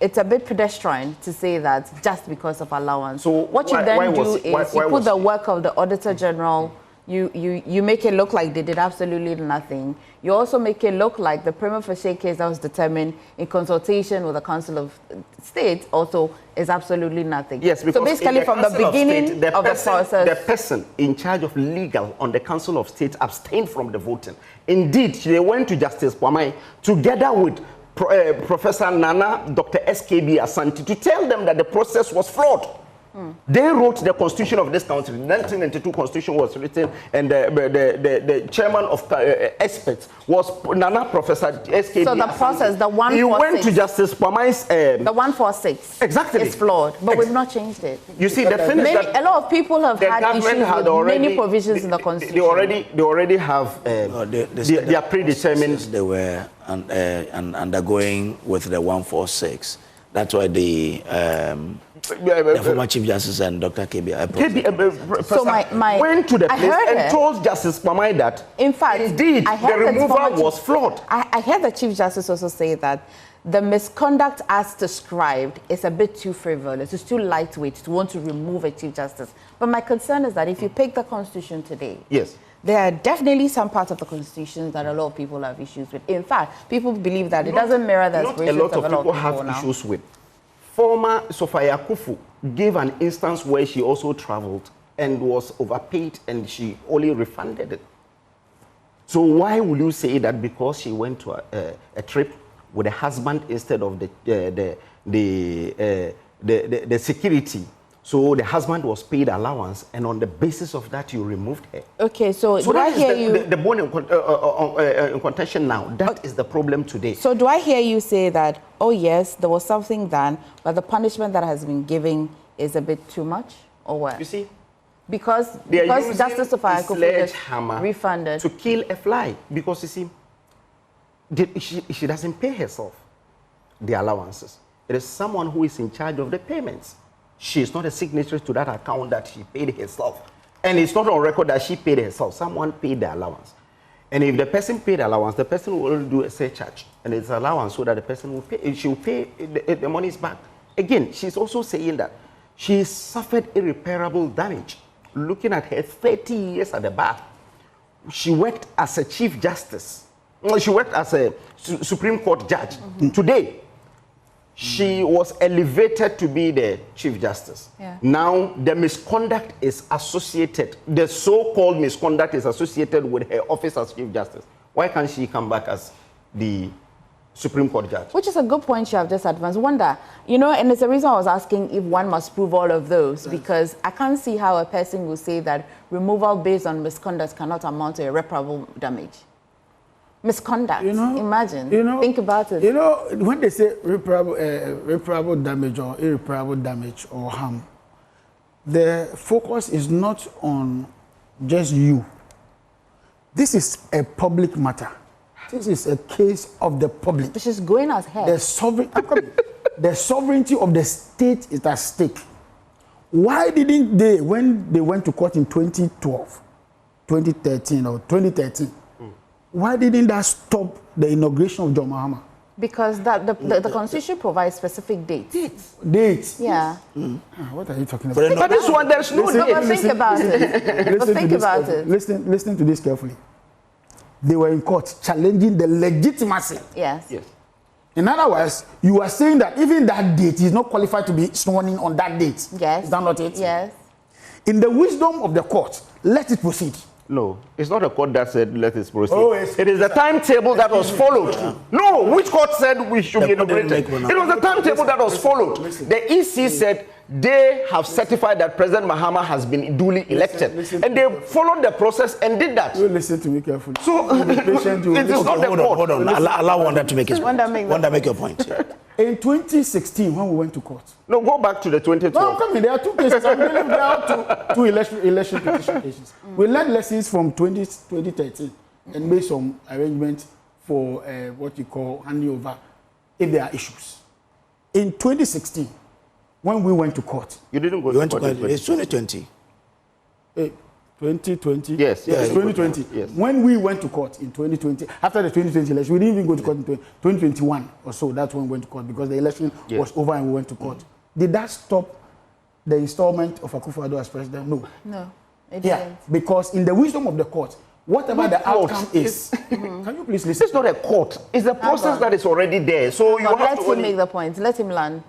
[SPEAKER 1] it's a bit pedestrian to say that just because of allowance.
[SPEAKER 4] So
[SPEAKER 1] what you then do is you put the work of the Auditor General, you make it look like they did absolutely nothing. You also make it look like the prima facie case that was determined in consultation with the Council of State also is absolutely nothing.
[SPEAKER 4] Yes, because
[SPEAKER 1] so basically from the beginning of the process,
[SPEAKER 4] the person in charge of legal on the Council of State abstained from the voting. Indeed, they went to Justice Kwamai together with Professor Nana, Dr. SKB Asante to tell them that the process was flawed. They wrote the constitution of this country. The 1992 constitution was written, and the chairman of experts was Nana Professor SKB.
[SPEAKER 1] So the process, the 146.
[SPEAKER 4] He went to Justice Kwamai's.
[SPEAKER 1] The 146.
[SPEAKER 4] Exactly.
[SPEAKER 1] It's flawed, but we've not changed it.
[SPEAKER 4] You see, the thing is that
[SPEAKER 1] a lot of people have had issues with many provisions in the constitution.
[SPEAKER 4] They already have their predetermined.
[SPEAKER 2] They were undergoing with the 146. That's why the former Chief Justice and Dr.
[SPEAKER 1] So my
[SPEAKER 4] went to the place and told Justice Kwamai that,
[SPEAKER 1] in fact,
[SPEAKER 4] indeed, the removal was flawed.
[SPEAKER 1] I heard the Chief Justice also say that the misconduct as described is a bit too frivolous. It's too lightweight to want to remove a Chief Justice. But my concern is that if you pick the Constitution today,
[SPEAKER 4] yes,
[SPEAKER 1] there are definitely some parts of the Constitution that a lot of people have issues with. In fact, people believe that it doesn't mirror the aspirations of a lot of people
[SPEAKER 4] have
[SPEAKER 1] now.
[SPEAKER 4] Issues with. Former Sophia Kufu gave an instance where she also traveled and was overpaid and she only refunded it. So why would you say that because she went to a trip with a husband instead of the security? So the husband was paid allowance, and on the basis of that, you removed her.
[SPEAKER 1] Okay, so do I hear you?
[SPEAKER 4] The bone in contention now. That is the problem today.
[SPEAKER 1] So do I hear you say that, oh yes, there was something done, but the punishment that has been given is a bit too much, or what?
[SPEAKER 4] You see?
[SPEAKER 1] Because Justice Sophia Kufu refunded.
[SPEAKER 4] To kill a fly. Because you see, she doesn't pay herself the allowances. It is someone who is in charge of the payments. She is not a signatory to that account that she paid herself. And it's not on record that she paid herself. Someone paid the allowance. And if the person paid the allowance, the person will do a surcharge. And it's allowance so that the person will pay. She will pay the money is back. Again, she's also saying that she suffered irreparable damage. Looking at her 30 years at the bar, she worked as a Chief Justice. She worked as a Supreme Court judge. Today, she was elevated to be the Chief Justice.
[SPEAKER 1] Yeah.
[SPEAKER 4] Now, the misconduct is associated, the so-called misconduct is associated with her office as Chief Justice. Why can't she come back as the Supreme Court judge?
[SPEAKER 1] Which is a good point you have just advanced. Wonder, and it's the reason I was asking if one must prove all of those, because I can't see how a person will say that removal based on misconduct cannot amount to irreparable damage. Misconduct. Imagine. Think about it.
[SPEAKER 3] When they say reparable damage or irreparable damage or harm, the focus is not on just you. This is a public matter. This is a case of the public.
[SPEAKER 1] Which is going ahead.
[SPEAKER 3] The sovereignty of the state is at stake. Why didn't they, when they went to court in 2012, 2013 or 2013. Why didn't that stop the inauguration of John Mahama?
[SPEAKER 1] Because the Constitution provides specific dates.
[SPEAKER 3] Dates?
[SPEAKER 1] Yeah.
[SPEAKER 3] What are you talking about?
[SPEAKER 4] But this one, there's no date.
[SPEAKER 1] But think about it. But think about it.
[SPEAKER 3] Listen to this carefully. They were in court challenging the legitimacy.
[SPEAKER 1] Yes.
[SPEAKER 4] Yes.
[SPEAKER 3] In other words, you are saying that even that date is not qualified to be sworn in on that date.
[SPEAKER 1] Yes.
[SPEAKER 3] Is that not it?
[SPEAKER 1] Yes.
[SPEAKER 3] In the wisdom of the court, let it proceed.
[SPEAKER 4] No, it's not a court that said let it proceed.
[SPEAKER 3] Oh,
[SPEAKER 4] it is the timetable that was followed. No, which court said we should be inaugurated? It was the timetable that was followed. The EC said they have certified that President Mahama has been duly elected. And they followed the process and did that.
[SPEAKER 3] You listen to me carefully.
[SPEAKER 4] So, it is not the court.
[SPEAKER 2] Hold on. Allow Wanda to make his point. Wanda, make your point.
[SPEAKER 3] In 2016, when we went to court.
[SPEAKER 4] No, go back to the 2012.
[SPEAKER 3] No, I'm coming. There are two cases. I believe there are two election petition cases. We learned lessons from 2013 and made some arrangements for what you call handing over if there are issues. In 2016, when we went to court.
[SPEAKER 4] You didn't go to court.
[SPEAKER 2] It's 2020.
[SPEAKER 3] 2020?
[SPEAKER 4] Yes.
[SPEAKER 3] 2020.
[SPEAKER 4] Yes.
[SPEAKER 3] When we went to court in 2020, after the 2020 election, we didn't even go to court in 2021 or so. That's when we went to court because the election was over and we went to court. Did that stop the installment of Akufo-Addo as president? No.
[SPEAKER 1] No, it didn't.
[SPEAKER 3] Because in the wisdom of the court, whatever the outcome is, can you please listen?
[SPEAKER 4] It's not a court. It's the process that is already there. So you have
[SPEAKER 1] let
[SPEAKER 4] to
[SPEAKER 1] him make the point. Let him land.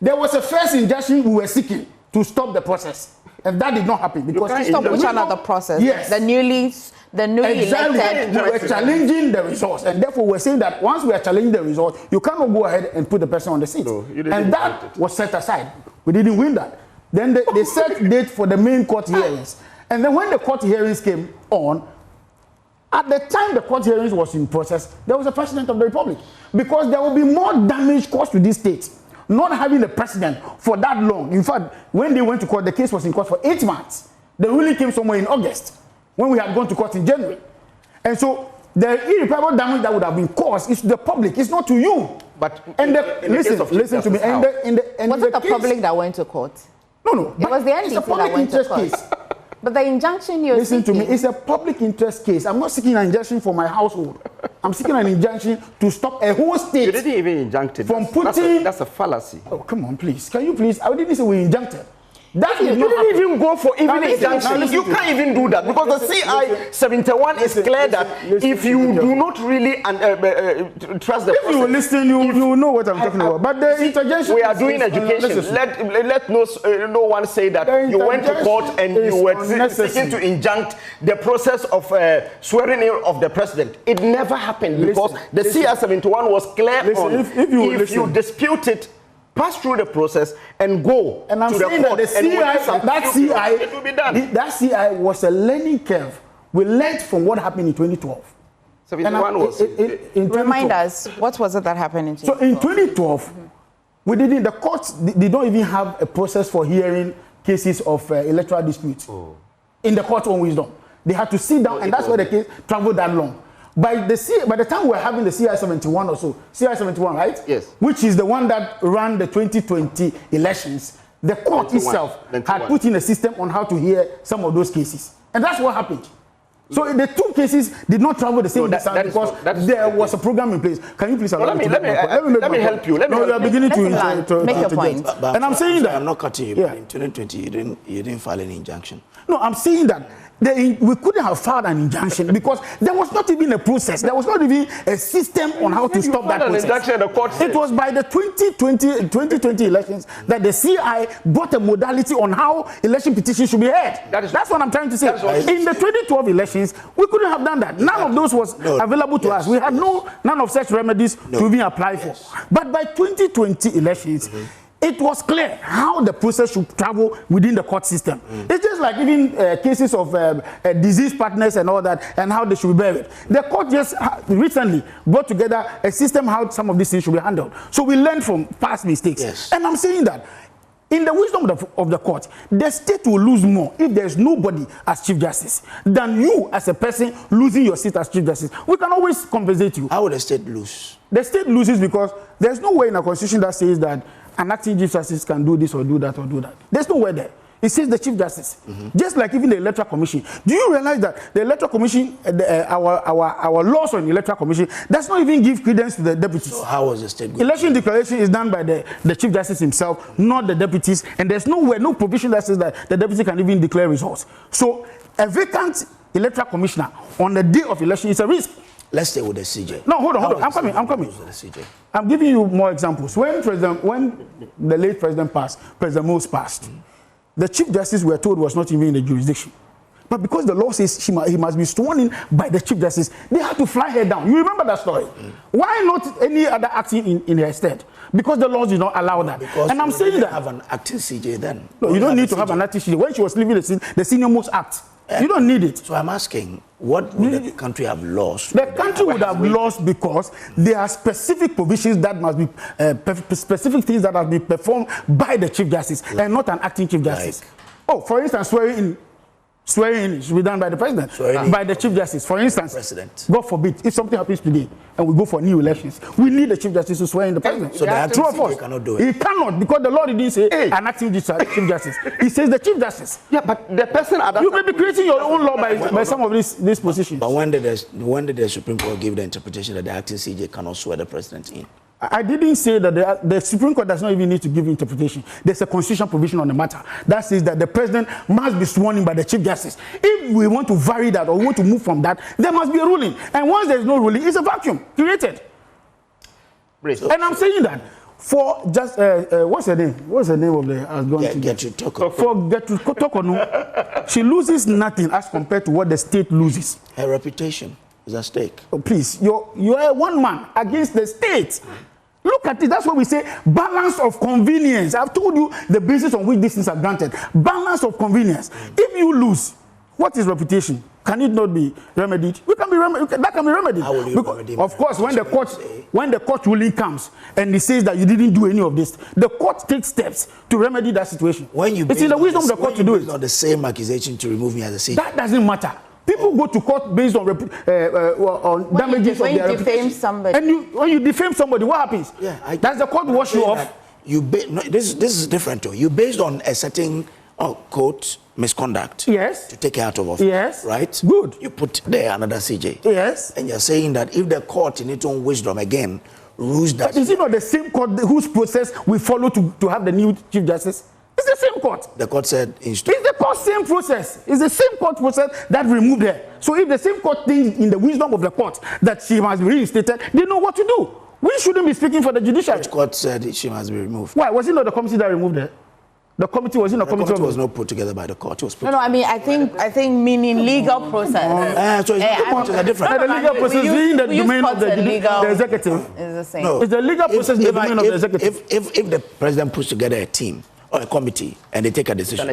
[SPEAKER 3] There was a first injunction we were seeking to stop the process. And that did not happen because
[SPEAKER 1] to stop which another process?
[SPEAKER 3] Yes.
[SPEAKER 1] The newly
[SPEAKER 3] exactly.
[SPEAKER 1] elected.
[SPEAKER 3] We were challenging the results, and therefore we're saying that once we are challenging the results, you cannot go ahead and put the person on the seat.
[SPEAKER 4] No, you didn't
[SPEAKER 3] and that was set aside. We didn't win that. Then they set date for the main court hearings, and then when the court hearings came on, at the time the court hearings was in process, there was a president of the republic because there will be more damage caused to this state. Not having a president for that long. In fact, when they went to court, the case was in court for 8 months. The ruling came somewhere in August, when we had gone to court in January. And so the irreparable damage that would have been caused is to the public. It's not to you.
[SPEAKER 4] But
[SPEAKER 3] listen to me.
[SPEAKER 1] Was it the public that went to court?
[SPEAKER 3] No.
[SPEAKER 1] It was the NDC
[SPEAKER 3] it's a public
[SPEAKER 1] that went to
[SPEAKER 3] interest
[SPEAKER 1] court.
[SPEAKER 3] case.
[SPEAKER 1] But the injunction you're
[SPEAKER 3] Listen
[SPEAKER 1] seeking...
[SPEAKER 3] to me. It's a public interest case. I'm not seeking an injunction for my household. I'm seeking an injunction to stop a whole state.
[SPEAKER 4] You didn't even injunct it.
[SPEAKER 3] From putting...
[SPEAKER 4] That's a fallacy.
[SPEAKER 3] Oh, come on, please. Can you please... I didn't say we injuncted. That
[SPEAKER 4] You didn't even go for even injunction. You can't even do that because the CI 71 is clear that if you do not really trust the process.
[SPEAKER 3] If you listen, you know what I'm talking about. But the interjection...
[SPEAKER 4] We are doing education. Let no one say that you went to court and you were seeking to injunct the process of swearing in of the president. It never happened because the CI 71 was clear on if you dispute it, pass through the process and go
[SPEAKER 3] and I'm
[SPEAKER 4] to
[SPEAKER 3] saying
[SPEAKER 4] the court.
[SPEAKER 3] It will be done. That CI was a learning curve. We learned from what happened in 2012.
[SPEAKER 4] 71 was.
[SPEAKER 1] Remind us, what was it that happened in 2012?
[SPEAKER 3] So in 2012, we didn't. The courts they don't even have a process for hearing cases of electoral disputes in the court on wisdom. They had to sit down, and that's why the case traveled that long. By the time we were having the CI 71 or so, CI 71, right?
[SPEAKER 4] Yes.
[SPEAKER 3] Which is the one that ran the 2020 elections, the court itself had put in a system on how to hear some of those cases. And that's what happened. So the two cases did not travel the same distance because there was a program in place. Can you please allow me?
[SPEAKER 4] Let me help you.
[SPEAKER 3] No, you are beginning to
[SPEAKER 1] make your point.
[SPEAKER 3] And I'm saying that
[SPEAKER 2] I'm not cutting you. Yeah. In 2020, you didn't file any injunction.
[SPEAKER 3] No, I'm saying that we couldn't have filed an injunction because there was not even a process. There was not even a system on how to stop that process. It was by the 2020 elections that the CI brought a modality on how election petitions should be heard. That's what I'm trying to say. In the 2012 elections, we couldn't have done that. None of those was available to us. We had none of such remedies to even apply for. But by 2020 elections, it was clear how the process should travel within the court system. It's just like even cases of disease partners and all that, and how they should be buried. The court just recently brought together a system how some of these things should be handled. So we learned from past mistakes.
[SPEAKER 2] Yes.
[SPEAKER 3] And I'm saying that in the wisdom of the court, the state will lose more if there's nobody as Chief Justice than you as a person losing your seat as Chief Justice. We can always compensate you.
[SPEAKER 2] How would the state lose?
[SPEAKER 3] The state loses because there's no way in a constitution that says that an acting Chief Justice can do this or do that or do that. There's nowhere there. It says the Chief Justice. Just like even the Electoral Commission. Do you realize that the Electoral Commission, our laws on the Electoral Commission, does not even give credence to the deputies?
[SPEAKER 2] So how was the state going?
[SPEAKER 3] Election declaration is done by the Chief Justice himself, not the deputies, and there's no provision that says that the deputy can even declare results. So a vacant Electoral Commissioner on the day of election is a risk.
[SPEAKER 2] Let's stay with the CJ.
[SPEAKER 3] No, hold on. I'm coming. I'm giving you more examples. When the late president passed, President Mills passed, the Chief Justice, we were told, was not even in the jurisdiction. But because the law says he must be sworn in by the Chief Justice, they had to fly her down. You remember that story? Why not any other acting in her stead? Because the laws did not allow that.
[SPEAKER 2] Because
[SPEAKER 3] and I'm saying that.
[SPEAKER 2] Have an acting CJ then.
[SPEAKER 3] No, you don't need to have an acting CJ. When she was leaving the senior most act, you don't need it.
[SPEAKER 2] So I'm asking, what would the country have lost?
[SPEAKER 3] The country would have lost because there are specific provisions that must be, specific things that have been performed by the Chief Justice and not an acting Chief Justice. Oh, for instance, swearing in should be done by the President, by the Chief Justice. For instance,
[SPEAKER 2] President.
[SPEAKER 3] God forbid, if something happens today and we go for new elections, we need the Chief Justice to swear in the President.
[SPEAKER 2] So the acting CJ cannot do it.
[SPEAKER 3] He cannot, because the law didn't say an acting Chief Justice. He says the Chief Justice.
[SPEAKER 4] Yeah, but the person at that
[SPEAKER 3] You may be creating your own law by some of these positions.
[SPEAKER 2] But when did the Supreme Court give the interpretation that the acting CJ cannot swear the President in?
[SPEAKER 3] I didn't say that the Supreme Court does not even need to give interpretation. There's a constitutional provision on the matter that says that the President must be sworn in by the Chief Justice. If we want to vary that or we want to move from that, there must be a ruling. And once there's no ruling, it's a vacuum created. And I'm saying that for just, what's her name? What's the name of the
[SPEAKER 2] Gertrude Toko.
[SPEAKER 3] For Gertrude Toko, she loses nothing as compared to what the state loses.
[SPEAKER 2] Her reputation is at stake.
[SPEAKER 3] Oh, please, you're one man against the state. Look at it. That's what we say, balance of convenience. I've told you the basis on which these things are granted. Balance of convenience. If you lose, what is reputation? Can it not be remedied? That can be remedied.
[SPEAKER 2] How will you remedy?
[SPEAKER 3] Of course, when the court ruling comes and it says that you didn't do any of this, the court takes steps to remedy that situation. It's in the wisdom of the court to do it.
[SPEAKER 2] It's not the same accusation to remove me as a CJ.
[SPEAKER 3] That doesn't matter. People go to court based on damages of their reputation.
[SPEAKER 1] When you defame somebody.
[SPEAKER 3] And when you defame somebody, what happens?
[SPEAKER 2] Yeah,
[SPEAKER 3] does the court wash you off?
[SPEAKER 2] This is different though. You based on a certain quote misconduct.
[SPEAKER 3] Yes.
[SPEAKER 2] To take her out of office.
[SPEAKER 3] Yes.
[SPEAKER 2] Right?
[SPEAKER 3] Good.
[SPEAKER 2] You put there another CJ.
[SPEAKER 3] Yes.
[SPEAKER 2] And you're saying that if the court in its own wisdom again rules that.
[SPEAKER 3] But is it not the same court whose process we follow to have the new Chief Justice? It's the same court.
[SPEAKER 2] The court said
[SPEAKER 3] it's the same process. It's the same court process that removed her. So if the same court thinks in the wisdom of the court that she must be reinstated, they know what to do. We shouldn't be speaking for the judiciary.
[SPEAKER 2] Which court said she must be removed?
[SPEAKER 3] Why? Was it not the committee that removed her? The committee was in the committee.
[SPEAKER 2] The committee was not put together by the court. It was put
[SPEAKER 1] I mean, I think meaning legal process.
[SPEAKER 2] So it's different.
[SPEAKER 3] The legal process being the domain of the executive
[SPEAKER 1] is the same.
[SPEAKER 3] No. It's the legal process in the domain of the executive.
[SPEAKER 2] If the president puts together a team or a committee and they take a decision,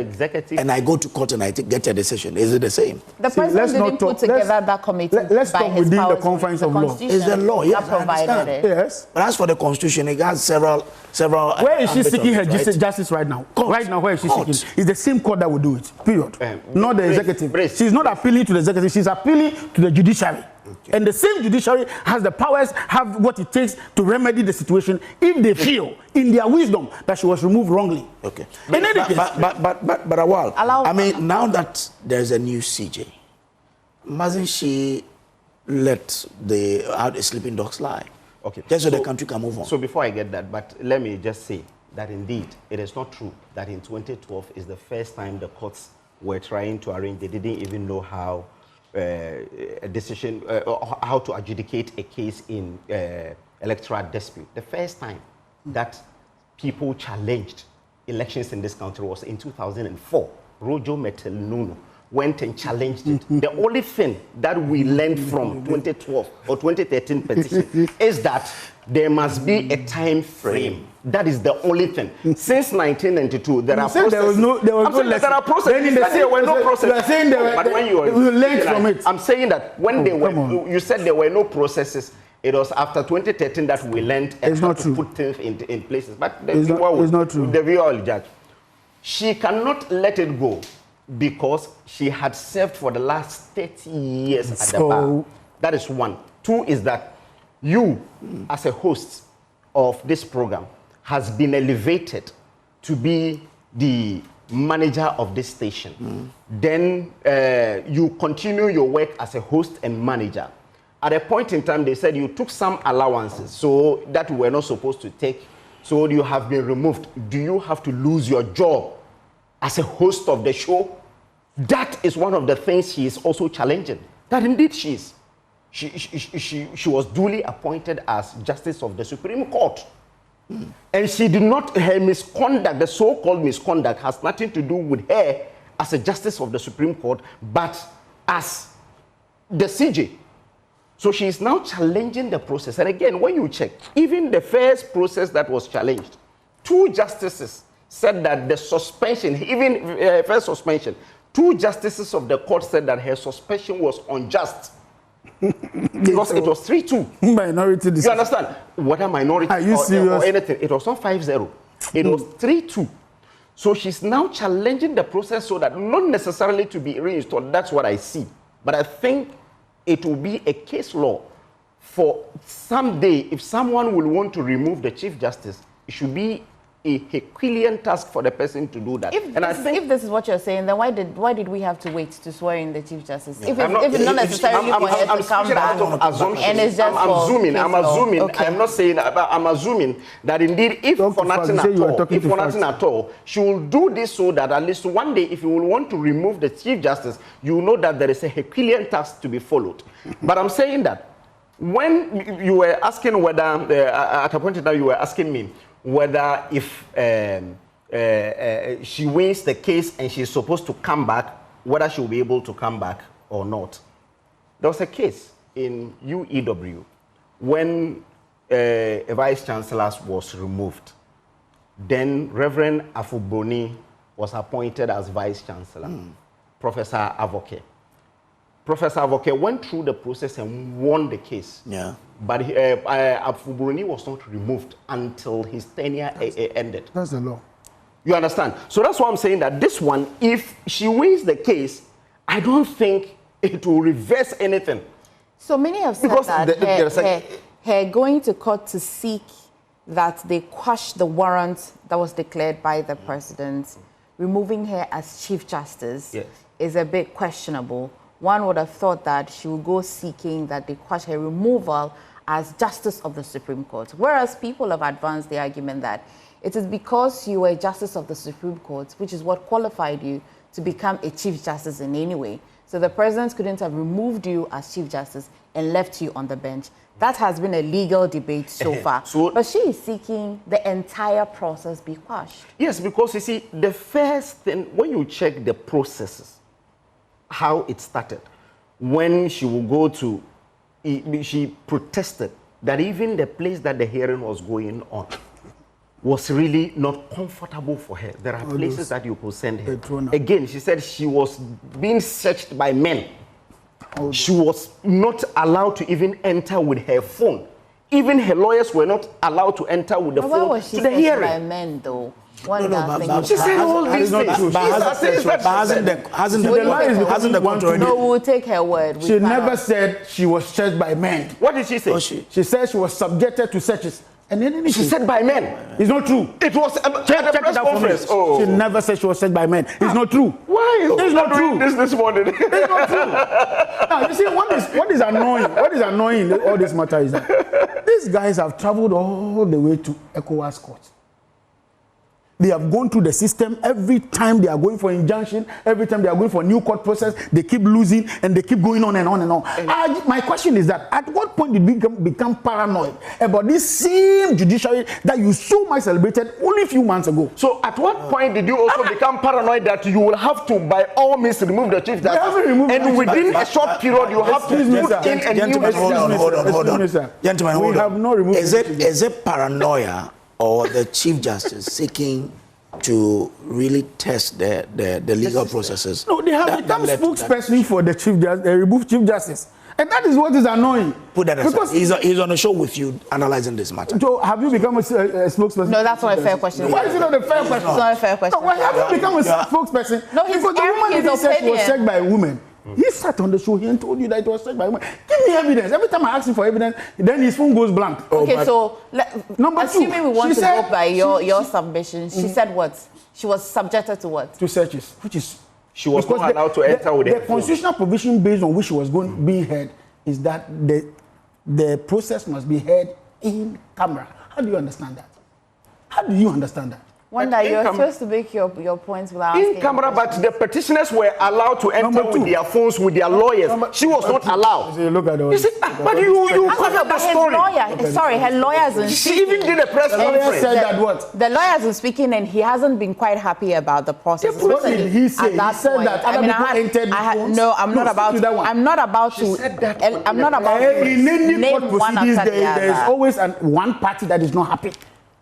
[SPEAKER 2] and I go to court and I get a decision, is it the same?
[SPEAKER 1] The president didn't put together that committee.
[SPEAKER 3] Let's talk within the confines of law.
[SPEAKER 2] Is the law? Yes,
[SPEAKER 1] provided it.
[SPEAKER 3] Yes.
[SPEAKER 2] But as for the constitution, it has several.
[SPEAKER 3] Where is she seeking her justice right now?
[SPEAKER 2] Court.
[SPEAKER 3] Right now, where is she seeking? It's the same court that will do it. Period. Not the executive. She's not appealing to the executive. She's appealing to the judiciary. Okay. And the same judiciary has the powers, have what it takes to remedy the situation if they feel, in their wisdom, that she was removed wrongly.
[SPEAKER 2] Okay.
[SPEAKER 3] In any case.
[SPEAKER 2] But a while. I mean, now that there's a new CJ, mustn't she let the sleeping dogs lie?
[SPEAKER 4] Okay.
[SPEAKER 2] Just so the country can move on.
[SPEAKER 4] So before I get that, but let me just say that indeed, it is not true that in 2012 is the first time the courts were trying to arrange, they didn't even know how a decision, how to adjudicate a case in electoral dispute. The first time that people challenged elections in this country was in 2004. Rojo Metelnuno went and challenged it. The only thing that we learned from 2012 or 2013 petition is that there must be a time frame. That is the only thing. Since 1992, there are processes. There are processes. There were no processes. But when you learned from it, I'm saying that when they were, you said there were no processes. It was after 2013 that we learned how to put things in places. But
[SPEAKER 3] it's not true.
[SPEAKER 4] The real judge, she cannot let it go because she had served for the last 30 years at the bar. That is one. Two is that you, as a host of this program, has been elevated to be the manager of this station. Then you continue your work as a host and manager. At a point in time, they said you took some allowances, so that you were not supposed to take, so you have been removed. Do you have to lose your job as a host of the show? That is one of the things she is also challenging. That indeed she is. She was duly appointed as Justice of the Supreme Court. And she did not, her misconduct, the so-called misconduct, has nothing to do with her as a Justice of the Supreme Court, but as the CJ. So she is now challenging the process. And again, when you check, even the first process that was challenged, 2 justices said that the suspension, even first suspension, 2 justices of the court said that her suspension was unjust. Because it was 3-2.
[SPEAKER 3] Minority decision.
[SPEAKER 4] You understand? Whether minority or anything, it was not 5-0. It was 3-2. So she's now challenging the process so that not necessarily to be reinstalled. That's what I see. But I think it will be a case law for someday, if someone will want to remove the Chief Justice, it should be a Herculean task for the person to do that.
[SPEAKER 1] If this is what you're saying, then why did we have to wait to swear in the Chief Justice? Yeah. If it's not necessarily for her to come back, and it's just I'm assuming.
[SPEAKER 4] Okay. I'm not saying. I'm assuming that indeed, if for nothing at all, she will do this so that at least one day, if you will want to remove the Chief Justice, you know that there is a Herculean task to be followed. But I'm saying that when you were asking whether at a point in time you were asking me whether if she wins the case and she's supposed to come back, whether she'll be able to come back or not. There was a case in UEW when a vice-chancellor was removed. Then Reverend Afuboni was appointed as vice-chancellor, Professor Avoke. Professor Avoke went through the process and won the case. Yeah. But Afuboni was not removed until his tenure ended.
[SPEAKER 3] That's the law.
[SPEAKER 4] You understand? So that's why I'm saying that this one, if she wins the case, I don't think it will reverse anything.
[SPEAKER 1] So many have said because that her going to court to seek that they quash the warrant that was declared by the president, removing her as Chief Justice, is a bit questionable. One would have thought that she would go seeking that they quash her removal as Justice of the Supreme Court. Whereas people have advanced the argument that it is because you were a Justice of the Supreme Court, which is what qualified you to become a Chief Justice in any way. So the president couldn't have removed you as Chief Justice and left you on the bench. That has been a legal debate so far. But she is seeking the entire process be quashed.
[SPEAKER 4] Yes, because you see, the first thing, when you check the processes, how it started, when she will go to, she protested that even the place that the hearing was going on was really not comfortable for her. There are places that you could send her. Again, she said she was being searched by men. She was not allowed to even enter with her phone. Even her lawyers were not allowed to enter with the phone.
[SPEAKER 1] Why was she searched by men, though?
[SPEAKER 4] She said all these things.
[SPEAKER 2] Hasn't the control?
[SPEAKER 1] No, we'll take her word.
[SPEAKER 3] She never said she was searched by men.
[SPEAKER 4] What did she say?
[SPEAKER 3] She said she was subjected to searches. And then
[SPEAKER 4] she said by men.
[SPEAKER 3] It's not true.
[SPEAKER 4] It was check the press conference.
[SPEAKER 3] She never said she was said by men. It's not true.
[SPEAKER 4] Why?
[SPEAKER 3] It's not true.
[SPEAKER 4] This morning.
[SPEAKER 3] It's not true. Now, you see, what is annoying? What is annoying in all this matter is that these guys have traveled all the way to ECOWAS court. They have gone through the system. Every time they are going for injunction, every time they are going for new court process, they keep losing and they keep going on and on and on. My question is that at what point did we become paranoid about this same judiciary that you so much celebrated only a few months ago?
[SPEAKER 4] So at what point did you also become paranoid that you will have to, by all means, remove the Chief Justice? And within a short period, you have to put in a new
[SPEAKER 2] Hold on. Gentlemen, hold on. Is it paranoia or the Chief Justice seeking to really test the legal processes?
[SPEAKER 3] No, they have become spokesperson for the Chief Justice. They removed Chief Justice. And that is what is annoying.
[SPEAKER 2] Put that aside. He's on a show with you analyzing this matter.
[SPEAKER 3] So have you become a spokesperson?
[SPEAKER 1] No, that's not a fair question.
[SPEAKER 3] Why is it not a fair question?
[SPEAKER 1] It's not a fair question.
[SPEAKER 3] No, why have you become a spokesperson?
[SPEAKER 1] No, he's
[SPEAKER 3] because the woman said she was checked by a woman. He sat on the show here and told you that it was searched by women. Give me evidence. Every time I ask him for evidence, then his phone goes blank.
[SPEAKER 1] Okay, so assuming we want to go by your submission, she said what? She was subjected to what?
[SPEAKER 3] To searches, which is
[SPEAKER 4] she was not allowed to enter with
[SPEAKER 3] the constitutional provision based on which she was going being heard is that the process must be heard in camera. How do you understand that? How do you understand that?
[SPEAKER 1] Wonder, you're supposed to make your points without
[SPEAKER 4] in camera, but the petitioners were allowed to enter with their phones, with their lawyers. She was not allowed.
[SPEAKER 3] Look at all.
[SPEAKER 4] You see, but you covered the story.
[SPEAKER 1] Her lawyer hasn't
[SPEAKER 4] She even did a press conference.
[SPEAKER 3] Said that what?
[SPEAKER 1] The lawyer hasn't speaking, and he hasn't been quite happy about the process.
[SPEAKER 3] What did he say? He said that other people entered the phones.
[SPEAKER 1] No, I'm not about to. I'm not about to. I'm not about to.
[SPEAKER 3] In any
[SPEAKER 1] name
[SPEAKER 3] court
[SPEAKER 1] one
[SPEAKER 3] proceedings,
[SPEAKER 1] after the
[SPEAKER 3] there is
[SPEAKER 1] other.
[SPEAKER 3] always one party that is not happy.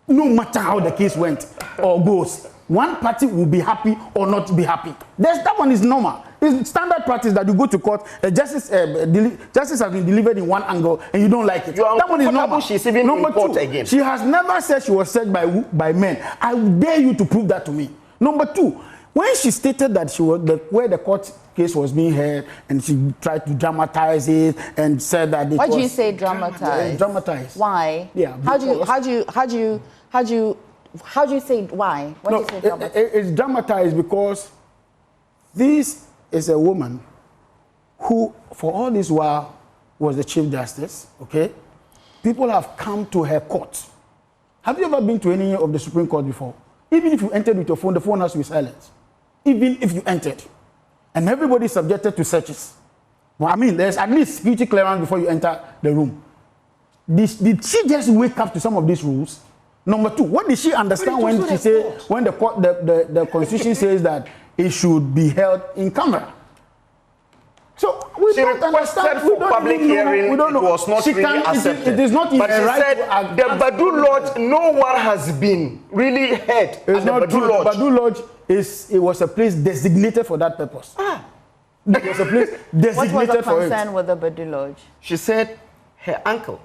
[SPEAKER 3] No matter how the case went or goes, one party will be happy or not be happy. That one is normal. It's standard practice that you go to court, justice has been delivered in one angle and you don't like it. That one is normal.
[SPEAKER 4] She's even in court again.
[SPEAKER 3] She has never said she was said by men. I dare you to prove that to me. Number two, when she stated that she was where the court case was being heard and she tried to dramatize it and said that it
[SPEAKER 1] Why do you say dramatize?
[SPEAKER 3] Dramatize.
[SPEAKER 1] Why?
[SPEAKER 3] Yeah.
[SPEAKER 1] How do you say why? Why do you say dramatize?
[SPEAKER 3] It's dramatized because this is a woman who, for all this while, was the Chief Justice, okay? People have come to her court. Have you ever been to any of the Supreme Court before? Even if you entered with your phone, the phone has to be silent. Even if you entered. And everybody is subjected to searches. Well, I mean, there's at least security clearance before you enter the room. Did she just wake up to some of these rules? Number two, what did she understand when she said, when the Constitution says that it should be held in camera? So we don't understand.
[SPEAKER 4] For public hearing, it was not really accepted.
[SPEAKER 3] It is not in
[SPEAKER 4] but she said the Badu Lodge, no one has been really heard.
[SPEAKER 3] It's not true. Badu Lodge was a place designated for that purpose. It was a place designated for it.
[SPEAKER 1] What was the concern with the Badu Lodge?
[SPEAKER 4] She said her uncle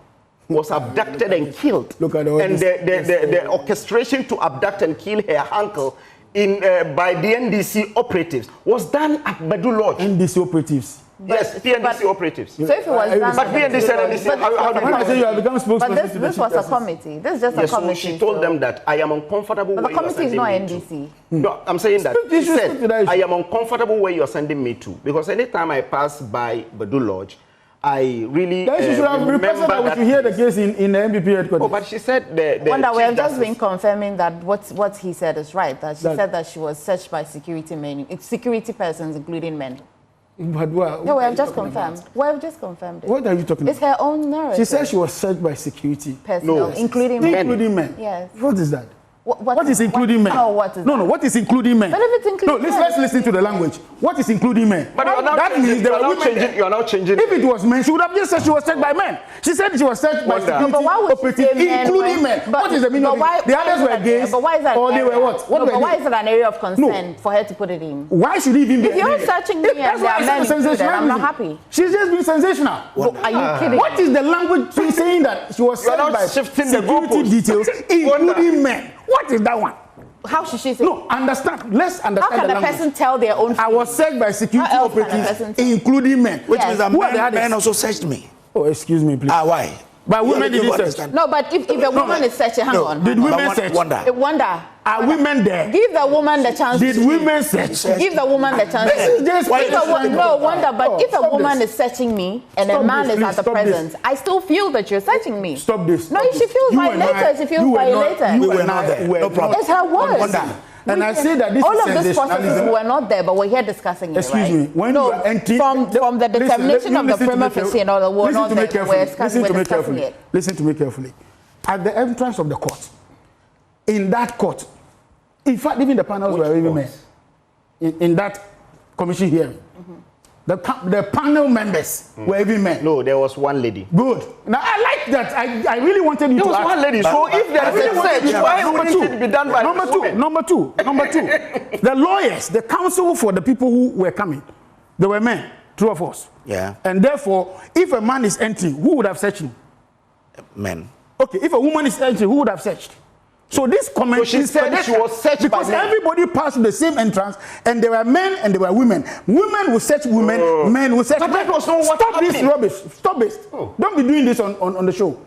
[SPEAKER 4] was abducted and killed.
[SPEAKER 3] Look at all
[SPEAKER 4] and the orchestration to abduct and kill her uncle by the NDC operatives was done at Badu Lodge.
[SPEAKER 3] NDC operatives.
[SPEAKER 4] Yes, PNDC operatives.
[SPEAKER 1] So if it was done,
[SPEAKER 4] but PNDC and NDC, how do
[SPEAKER 3] when I say you have become spokesperson,
[SPEAKER 1] but this was a committee. This is just a committee.
[SPEAKER 4] So she told them that I am uncomfortable.
[SPEAKER 1] But the committee is not NDC.
[SPEAKER 4] No, I'm saying that she said I am uncomfortable where you are sending me to, because anytime I pass by Badu Lodge, I really
[SPEAKER 3] then she should have requested that we should hear the case in the MPP headquarters.
[SPEAKER 4] Oh, but she said
[SPEAKER 1] Wonder, we have just been confirming that what he said is right. That she said that she was searched by security persons, including men.
[SPEAKER 3] But what?
[SPEAKER 1] No, we have just confirmed. We have just confirmed it.
[SPEAKER 3] What are you talking about?
[SPEAKER 1] It's her own narrative.
[SPEAKER 3] She said she was searched by security
[SPEAKER 1] personnel, including men.
[SPEAKER 3] Including men.
[SPEAKER 1] Yes.
[SPEAKER 3] What is that? What is including men?
[SPEAKER 1] No, what is
[SPEAKER 3] no, what is including men?
[SPEAKER 1] But if it's including men.
[SPEAKER 3] Let's listen to the language. What is including men?
[SPEAKER 4] But
[SPEAKER 3] that means there are women.
[SPEAKER 4] You are now changing.
[SPEAKER 3] If it was men, she would have just said she was searched by men. She said she was searched by security operatives, including men. What is the meaning of it? The others were gays,
[SPEAKER 1] but why is that
[SPEAKER 3] or they were what?
[SPEAKER 1] But why is it an area of concern for her to put it in?
[SPEAKER 3] Why should it even be?
[SPEAKER 1] If you're searching me and there are men included, I'm not happy.
[SPEAKER 3] She's just been sensational.
[SPEAKER 1] Are you kidding?
[SPEAKER 3] What is the language saying that she was searched by security details, including men? What is that one?
[SPEAKER 1] How should she say?
[SPEAKER 3] No, understand. Let's understand.
[SPEAKER 1] How can a person tell their own?
[SPEAKER 3] I was searched by security operatives, including men.
[SPEAKER 2] Which means that men also searched me.
[SPEAKER 3] Oh, excuse me, please.
[SPEAKER 2] Why?
[SPEAKER 3] But women didn't search.
[SPEAKER 1] No, but if a woman is searching, hang on.
[SPEAKER 3] Did women search?
[SPEAKER 1] Wonder.
[SPEAKER 3] Are women there?
[SPEAKER 1] Give the woman the chance.
[SPEAKER 3] Did women search?
[SPEAKER 1] Give the woman the chance. No wonder, but if a woman is searching me and a man is at the presence, I still feel that you're searching me.
[SPEAKER 3] Stop this.
[SPEAKER 1] No, she feels violated. She feels violated.
[SPEAKER 2] We were not there. No problem.
[SPEAKER 1] It's her words.
[SPEAKER 3] And I say that this
[SPEAKER 1] all
[SPEAKER 3] is
[SPEAKER 1] of these processes were not there, but we're here discussing it.
[SPEAKER 3] Excuse me. When you are entering,
[SPEAKER 1] from the determination of the prima facie and all the we're not there. We're discussing it.
[SPEAKER 3] Listen to me carefully. At the entrance of the court, in that court, in fact, even the panels were even men. In that commission hearing, the panel members were even men.
[SPEAKER 4] No, there was one lady.
[SPEAKER 3] Good. Now I like that. I really wanted you to ask.
[SPEAKER 4] There was one lady. So if there is a search, why wouldn't it be done by
[SPEAKER 3] Number two. The lawyers, the counsel for the people who were coming, they were men, true of us.
[SPEAKER 2] Yeah.
[SPEAKER 3] And therefore, if a man is entering, who would have searched him?
[SPEAKER 2] Men.
[SPEAKER 3] Okay, if a woman is entering, who would have searched? So this comment
[SPEAKER 4] she said she was searched
[SPEAKER 3] because
[SPEAKER 4] by men.
[SPEAKER 3] everybody passed through the same entrance, and there were men and there were women. Women will search women, men will search
[SPEAKER 4] But
[SPEAKER 3] men.
[SPEAKER 4] that was not what
[SPEAKER 3] Stop this
[SPEAKER 4] happened.
[SPEAKER 3] rubbish. Stop it. Don't be doing this on the show.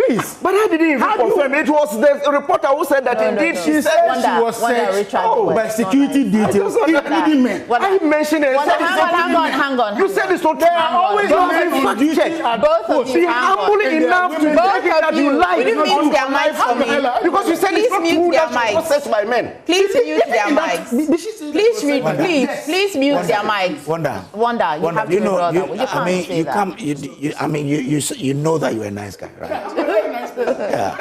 [SPEAKER 3] Please.
[SPEAKER 4] But I didn't even confirm. It was the reporter who said that indeed
[SPEAKER 3] She said she was searched by security details, including men.
[SPEAKER 4] I mentioned it.
[SPEAKER 1] Hang on.
[SPEAKER 4] You said it's not
[SPEAKER 3] They are always
[SPEAKER 4] fact check.
[SPEAKER 1] Both of you,
[SPEAKER 4] Be humble enough to take it that you lie.
[SPEAKER 1] Will you mute their mics for me?
[SPEAKER 4] Because you said it's not true that she was searched by men.
[SPEAKER 1] Please mute their mics. Please mute their mics. Wonder, you have to brother. You can't say that.
[SPEAKER 2] You know that you're a nice guy, right? Yeah.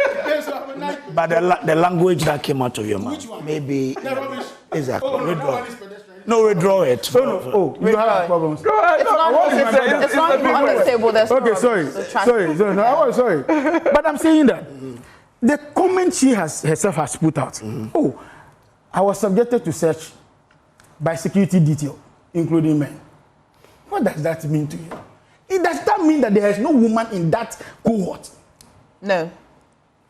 [SPEAKER 2] But the language that came out of your mouth, maybe exactly. Withdraw it.
[SPEAKER 3] You have problems.
[SPEAKER 1] It's not on the table.
[SPEAKER 3] Okay, sorry. No, sorry. But I'm saying that the comment she herself has put out. I was subjected to search by security detail, including men. What does that mean to you? Does that mean that there is no woman in that cohort?
[SPEAKER 1] No.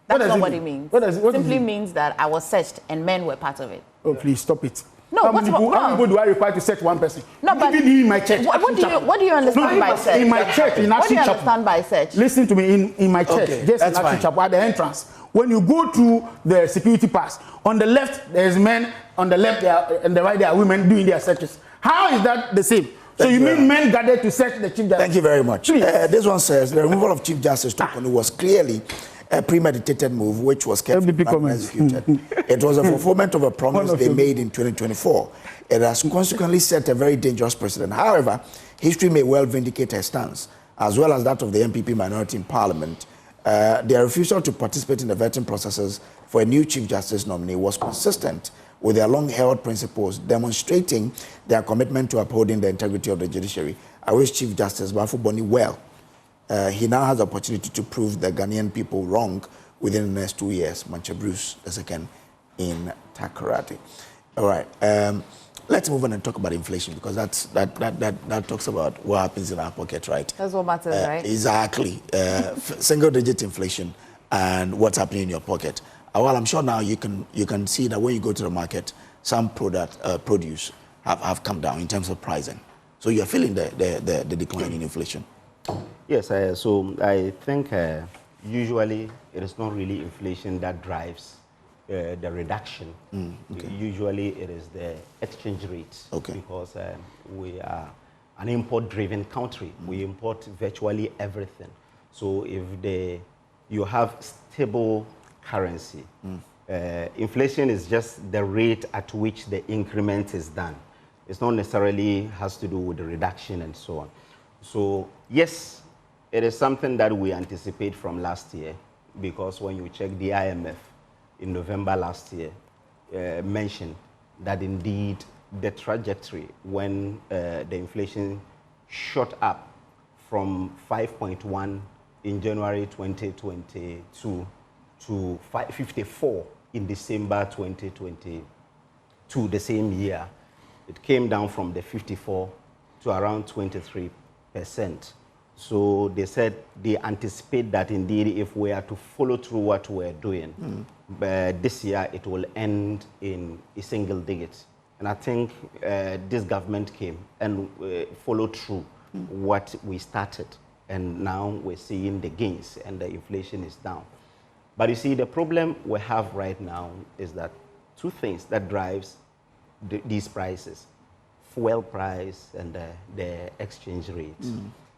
[SPEAKER 1] That's not what it means.
[SPEAKER 3] What does it
[SPEAKER 1] simply means that I was searched and men were part of it.
[SPEAKER 3] Oh, please stop it.
[SPEAKER 1] No,
[SPEAKER 3] how many people do I require to search one person?
[SPEAKER 1] No, but
[SPEAKER 3] even in my church.
[SPEAKER 1] What do you understand by search?
[SPEAKER 3] In my church, in
[SPEAKER 1] what do you
[SPEAKER 3] Chapel.
[SPEAKER 1] understand by search?
[SPEAKER 3] Listen to me. In my church, just in Action Chapel, at the entrance, when you go through the security pass, on the left there is men, on the left and the right there are women doing their searches. How is that the same? So you mean men gathered to search the Chief Justice?
[SPEAKER 2] Thank you very much. This one says the removal of Chief Justice Tokonu was clearly a premeditated move which was kept executed. It was a fulfillment of a promise they made in 2024. It has consequently set a very dangerous precedent. However, history may well vindicate her stance, as well as that of the MPP minority in Parliament. Their refusal to participate in the vetting processes for a new Chief Justice nominee was consistent with their long-held principles, demonstrating their commitment to upholding the integrity of the judiciary. I wish Chief Justice Bafo Boni well. He now has the opportunity to prove the Ghanaian people wrong within the next 2 years. Mancha Bruce II in Takoradi. All right. Let's move on and talk about inflation, because that talks about what happens in our pocket, right?
[SPEAKER 1] That's what matters, right?
[SPEAKER 2] Exactly. Single-digit inflation and what's happening in your pocket. Well, I'm sure now you can see that when you go to the market, some produce have come down in terms of pricing. So you're feeling the decline in inflation.
[SPEAKER 4] Yes, so I think usually it is not really inflation that drives the reduction. Okay. Usually it is the exchange rate, because we are an import-driven country. We import virtually everything. So if you have stable currency, inflation is just the rate at which the increment is done. It's not necessarily has to do with the reduction and so on. So yes, it is something that we anticipate from last year, because when you check the IMF in November last year, mentioned that indeed the trajectory when the inflation shot up from 5.1 in January 2022 to 54 in December 2022, the same year, it came down from the 54 to around 23%. So they said they anticipate that indeed if we are to follow through what we're doing, this year it will end in a single digit. And I think this government came and followed through what we started. And now we're seeing the gains and the inflation is down. But you see, the problem we have right now is that two things that drives these prices: fuel price and the exchange rate.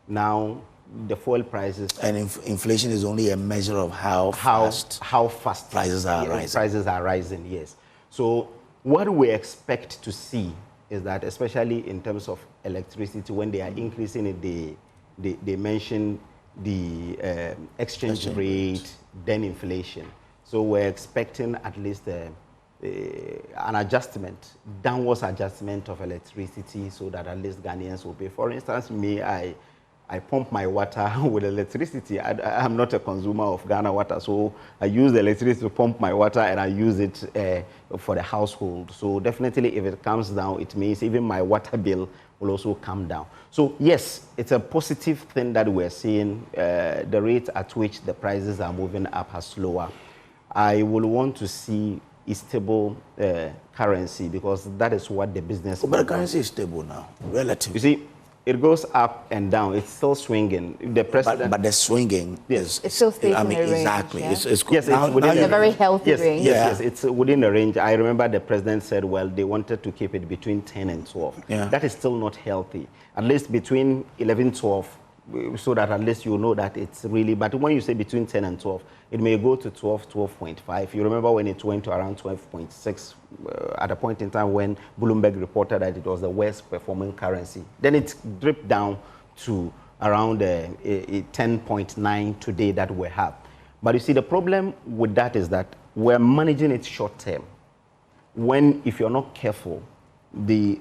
[SPEAKER 4] Now, the fuel prices...
[SPEAKER 2] And inflation is only a measure of how fast prices are rising.
[SPEAKER 4] Prices are rising, yes. So what we expect to see is that, especially in terms of electricity, when they are increasing it, they mention the exchange rate, then inflation. So we're expecting at least an adjustment, downwards adjustment of electricity, so that at least Ghanaians will pay. For instance, I pump my water with electricity. I'm not a consumer of Ghana water, so I use the electricity to pump my water, and I use it for the household. So definitely, if it comes down, it means even my water bill will also come down. So yes, it's a positive thing that we're seeing. The rate at which the prices are moving up has slower. I will want to see a stable currency, because that is what the business.
[SPEAKER 2] But the currency is stable now, relatively.
[SPEAKER 4] You see, it goes up and down. It's still swinging. The president,
[SPEAKER 2] but the swinging is.
[SPEAKER 1] It still stays
[SPEAKER 2] I
[SPEAKER 1] in
[SPEAKER 2] mean,
[SPEAKER 1] a range,
[SPEAKER 2] exactly.
[SPEAKER 1] yeah?
[SPEAKER 2] It's
[SPEAKER 4] yes, it's within
[SPEAKER 1] a very healthy range.
[SPEAKER 4] Yes, it's within the range. I remember the president said, well, they wanted to keep it between 10 and 12.
[SPEAKER 2] Yeah.
[SPEAKER 4] That is still not healthy. At least between 11, 12, so that at least you know that it's really, but when you say between 10 and 12, it may go to 12, 12.5. You remember when it went to around 12.6 at a point in time when Bloomberg reported that it was the worst performing currency. Then it dripped down to around 10.9 today that we have. But you see, the problem with that is that we're managing it short term. When, if you're not careful, the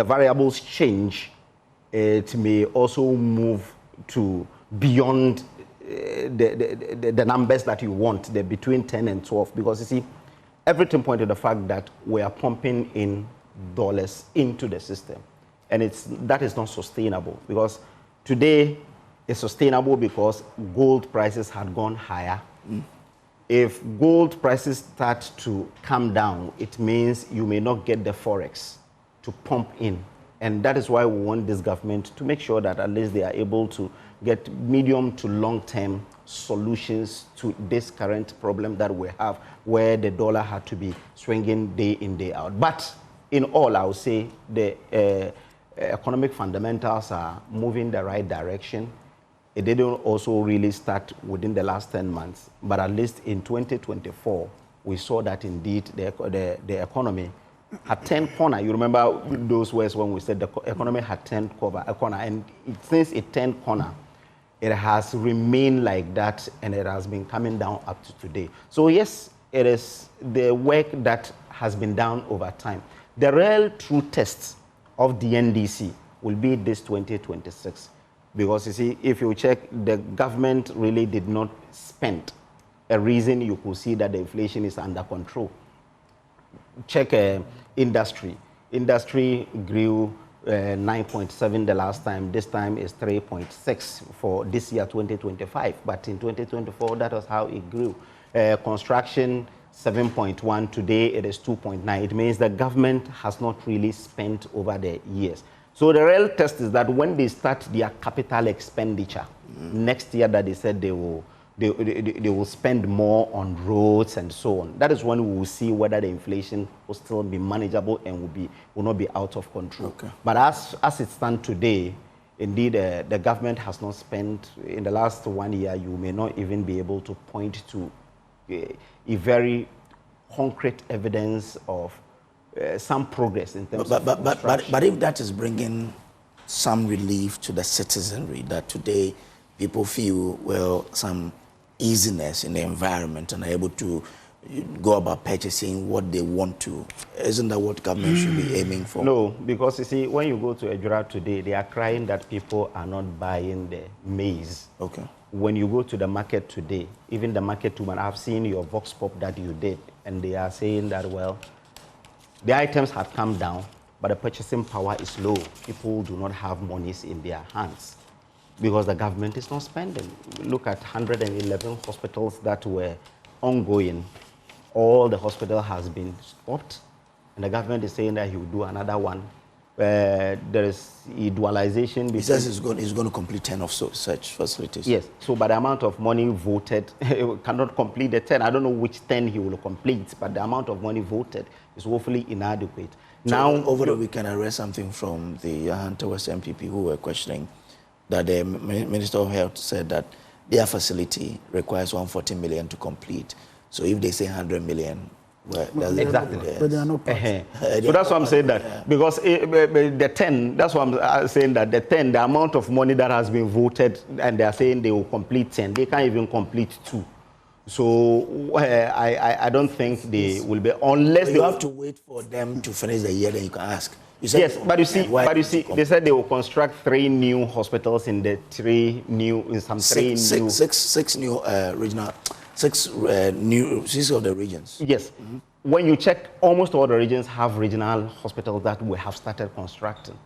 [SPEAKER 4] variables change, it may also move to beyond the numbers that you want, the between 10 and 12, because you see, everything pointed to the fact that we are pumping in dollars into the system, and that is not sustainable, because today it's sustainable because gold prices had gone higher. If gold prices start to come down, it means you may not get the forex to pump in. And that is why we want this government to make sure that at least they are able to get medium to long-term solutions to this current problem that we have, where the dollar had to be swinging day in, day out. But in all, I would say the economic fundamentals are moving the right direction. It didn't also really start within the last 10 months, but at least in 2024, we saw that indeed the economy had turned corner. You remember those words when we said the economy had turned a corner, and since it turned corner, it has remained like that, and it has been coming down up to today. So yes, it is the work that has been done over time. The real true test of the NDC will be this 2026, because you see, if you check, the government really did not spend. A reason you could see that the inflation is under control. Check industry. Industry grew 9.7 the last time. This time is 3.6 for this year, 2025. But in 2024, that was how it grew. Construction, 7.1. Today, it is 2.9. It means the government has not really spent over the years. So the real test is that when they start their capital expenditure, next year that they said they will spend more on roads and so on. That is when we will see whether the inflation will still be manageable and will not be out of control. Okay. But as it stands today, indeed, the government has not spent, in the last 1 year, you may not even be able to point to a very concrete evidence of some progress in terms of construction.
[SPEAKER 2] But if that is bringing some relief to the citizenry, that today people feel, well, some easiness in the environment and are able to go about purchasing what they want to. Isn't that what government should be aiming for?
[SPEAKER 4] No, because you see, when you go to Ejura today, they are crying that people are not buying the maize.
[SPEAKER 2] Okay.
[SPEAKER 4] When you go to the market today, even the market woman, I've seen your vox pop that you did, and they are saying that, well, the items have come down, but the purchasing power is low. People do not have monies in their hands, because the government is not spending. Look at 111 hospitals that were ongoing. All the hospital has been stopped, and the government is saying that he will do another one. There is a dualization.
[SPEAKER 2] He says he's going to complete 10 of such facilities.
[SPEAKER 4] Yes, so by the amount of money voted, he cannot complete the 10. I don't know which 10 he will complete, but the amount of money voted is woefully inadequate.
[SPEAKER 2] So
[SPEAKER 4] now,
[SPEAKER 2] over the weekend, I read something from the Hunter West MPP who were questioning that the Minister of Health said that their facility requires 140 million to complete. So if they say 100 million, well,
[SPEAKER 4] exactly.
[SPEAKER 3] But they are not part.
[SPEAKER 4] So that's why I'm saying that. Yeah. Because the 10, that's why I'm saying that the 10, the amount of money that has been voted, and they are saying they will complete 10, they can't even complete 2. So I don't think they will be, unless
[SPEAKER 2] you have to wait for them to finish the year, then you can ask.
[SPEAKER 4] Yes, but you see, they said they will construct 3 new hospitals in the 3 new, in some 3 new...
[SPEAKER 2] Six new regional, 6 of the regions.
[SPEAKER 4] Yes. Mm-hmm. When you check, almost all the regions have regional hospitals that we have started constructing.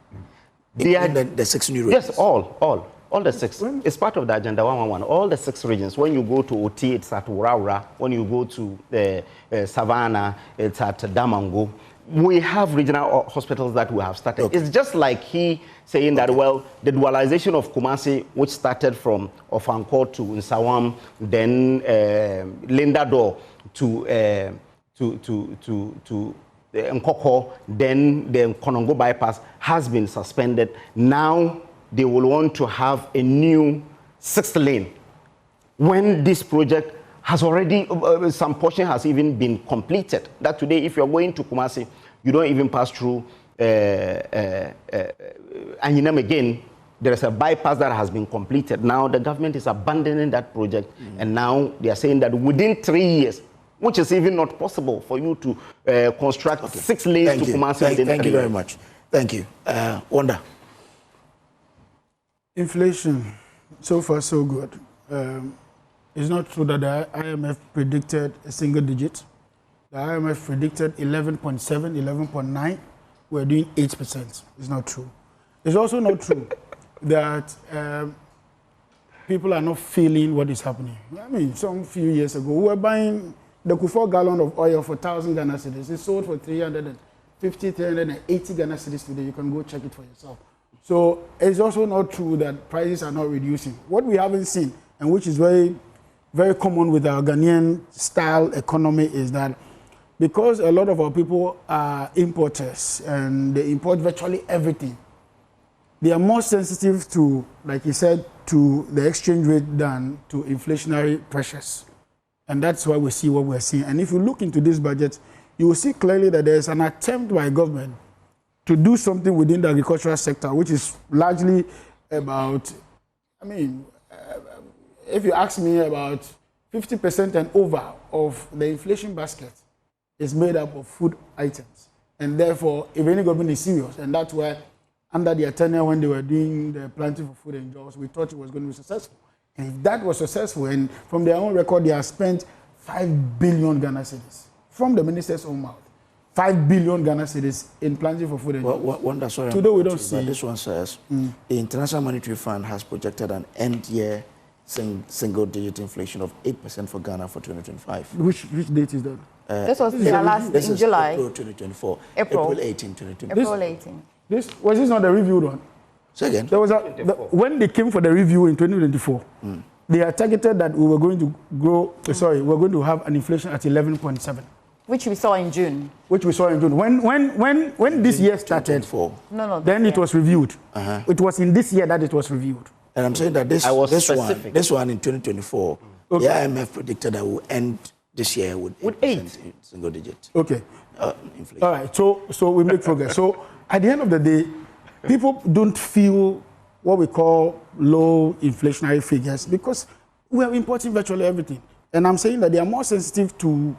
[SPEAKER 2] The 6 new regions?
[SPEAKER 4] Yes, all the 6. It's part of the Agenda 111. All the 6 regions. When you go to Oti, it's at Uraura. When you go to Savannah, it's at Damango. We have regional hospitals that we have started. Okay. It's just like he saying that, well, the dualization of Kumasi, which started from Ofankor to Nsawam, then Lindador to Nkoko, then the Konongo bypass has been suspended. Now they will want to have a new 6th lane. When this project has already, some portion has even been completed. That today, if you're going to Kumasi, you don't even pass through Anyinam again. There is a bypass that has been completed. Now the government is abandoning that project, and now they are saying that within 3 years, which is even not possible for you to construct 6 lanes to Kumasi.
[SPEAKER 2] Thank you very much. Thank you. Wanda.
[SPEAKER 3] Inflation, so far so good. It's not true that the IMF predicted a single digit. The IMF predicted 11.7, 11.9. We're doing 8%. It's not true. It's also not true that people are not feeling what is happening. I mean, some few years ago, we were buying the Kufuor gallon of oil for 1,000 Ghana cedis. It's sold for 350, 380 Ghana cedis today. You can go check it for yourself. So it's also not true that prices are not reducing. What we haven't seen, and which is very, very common with our Ghanaian style economy, is that because a lot of our people are importers and they import virtually everything, they are more sensitive to, like you said, to the exchange rate than to inflationary pressures. And that's why we see what we're seeing. And if you look into this budget, you will see clearly that there's an attempt by government to do something within the agricultural sector, which is largely about, I mean, if you ask me, about 50% and over of the inflation basket is made up of food items. And therefore, if any government is serious, and that's why under their tenure when they were doing the planting for food and jobs, we thought it was going to be successful. And if that was successful, and from their own record, they have spent 5 billion Ghana cedis from the minister's own mouth. 5 billion Ghana cedis in planting for food and jobs. Today we don't see.
[SPEAKER 2] This one says the International Monetary Fund has projected an end-year single-digit inflation of 8% for Ghana for 2025.
[SPEAKER 3] Which date is that?
[SPEAKER 1] This was last in July.
[SPEAKER 2] April 2024.
[SPEAKER 3] April
[SPEAKER 2] 18, 2024.
[SPEAKER 1] April 18.
[SPEAKER 3] Was this not the reviewed one?
[SPEAKER 2] Say again.
[SPEAKER 3] There was when they came for the review in 2024, they had targeted that we were going to grow. Sorry, we were going to have an inflation at 11.7.
[SPEAKER 1] Which we saw in June.
[SPEAKER 3] Which we saw in June. When this year started, then it was reviewed. It was in this year that it was reviewed.
[SPEAKER 2] And I'm saying that this one in 2024, the IMF predicted that we'll end this year with 8% single digit.
[SPEAKER 3] Okay.
[SPEAKER 2] Inflation.
[SPEAKER 3] All right. So we make progress. So at the end of the day, people don't feel what we call low inflationary figures because we are importing virtually everything. And I'm saying that they are more sensitive to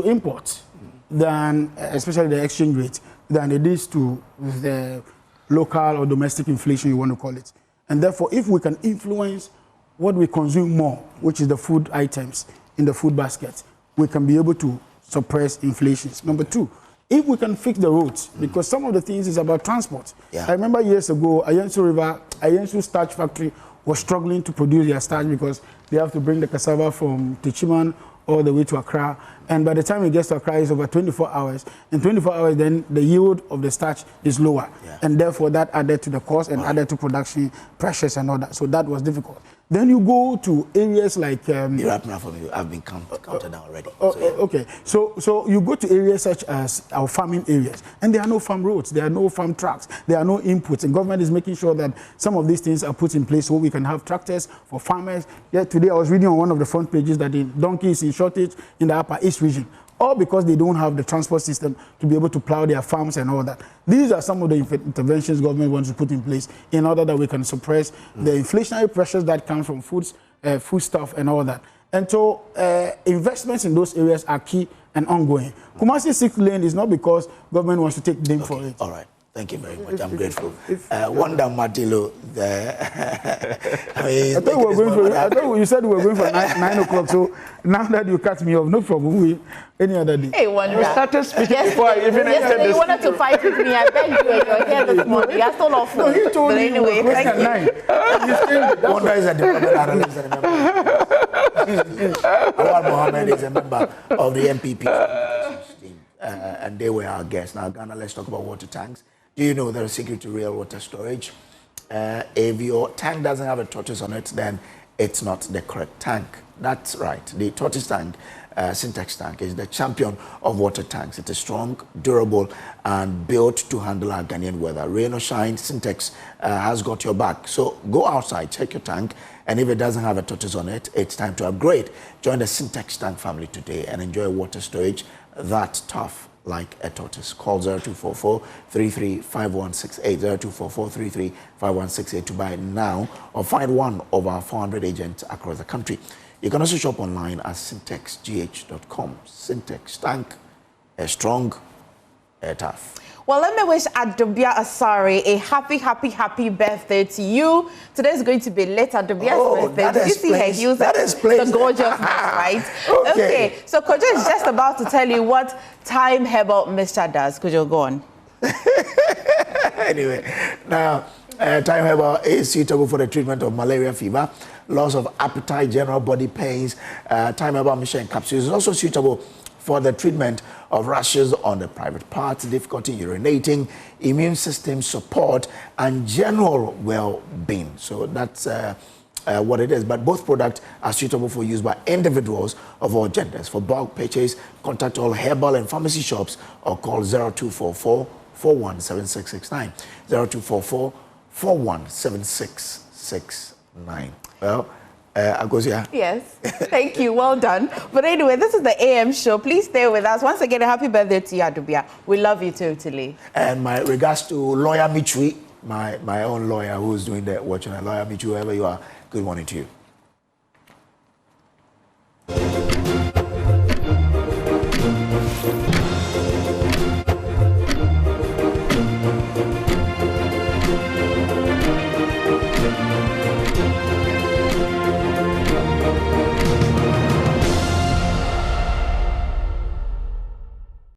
[SPEAKER 3] imports than, especially the exchange rate, than it is to the local or domestic inflation, you want to call it. And therefore, if we can influence what we consume more, which is the food items in the food basket, we can be able to suppress inflation. Number two, if we can fix the roads, because some of the things is about transport. I remember years ago, Ayensu starch factory was struggling to produce their starch because they have to bring the cassava from Techiman all the way to Accra. And by the time it gets to Accra, it's over 24 hours. In 24 hours, then the yield of the starch is lower. And therefore, that added to the cost and added to production pressures and all that. So that was difficult. Then you go to areas like...
[SPEAKER 2] I've been counted down already.
[SPEAKER 3] Okay. So you go to areas such as our farming areas, and there are no farm roads, there are no farm tracks, there are no inputs. And government is making sure that some of these things are put in place so we can have tractors for farmers. Today I was reading on one of the front pages that the donkey is in shortage in the Upper East region, all because they don't have the transport system to be able to plow their farms and all that. These are some of the interventions government wants to put in place in order that we can suppress the inflationary pressures that come from foodstuff and all that. And so investments in those areas are key and ongoing. Kumasi 6th lane is not because government wants to take blame for it.
[SPEAKER 2] All right. Thank you very much. I'm grateful. Wanda Matilo, I
[SPEAKER 3] thought you said we were going for 9 o'clock. So now that you cut me off, no problem. Any other day.
[SPEAKER 1] Hey, Wanda.
[SPEAKER 4] You started speaking before I even entered this.
[SPEAKER 1] You wanted to fight with me. I begged you and you're here this morning. You're still off.
[SPEAKER 3] No, he told me
[SPEAKER 1] anyway, thank you.
[SPEAKER 2] Wanda is a development analyst and a member. Awad Mohammed is a member of the MPP team, and they were our guests. Now, Ghana, let's talk about water tanks. Do you know there's a secret to real water storage? If your tank doesn't have a tortoise on it, then it's not the correct tank. That's right. The tortoise tank, Syntex tank, is the champion of water tanks. It is strong, durable, and built to handle our Ghanaian weather. Rain or shine, Syntex has got your back. So go outside, check your tank, and if it doesn't have a tortoise on it, it's time to upgrade. Join the Syntex tank family today and enjoy water storage that's tough like a tortoise. Call 0244-335168, 0244-335168 to buy it now or find one of our 400 agents across the country. You can also shop online at syntexgh.com. Syntex tank, a strong, a tough.
[SPEAKER 1] Well, let me wish Adobia Asari a happy birthday to you. Today is going to be late Adobia's birthday. Did you see her heels? The gorgeousness, right? Okay. So Kojo is just about to tell you what Time Herbal Mixture does. Kojo, go on.
[SPEAKER 2] Anyway, now, Time Herbal is suitable for the treatment of malaria fever, loss of appetite, general body pains. Time Herbal Mixture and capsules is also suitable for the treatment of rashes on the private parts, difficulty urinating, immune system support, and general well-being. So that's what it is. But both products are suitable for use by individuals of all genders. For bulk purchase, contact all herbal and pharmacy shops or call 0244-417669. 0244-417669. Well, Agosia.
[SPEAKER 1] Yes, thank you. Well done. But anyway, this is the AM show. Please stay with us. Once again, a happy birthday to you, Adobia. We love you totally.
[SPEAKER 2] And my regards to Lawyer Michui, my own lawyer who's doing the watching. Lawyer Michui, whoever you are, good morning to you.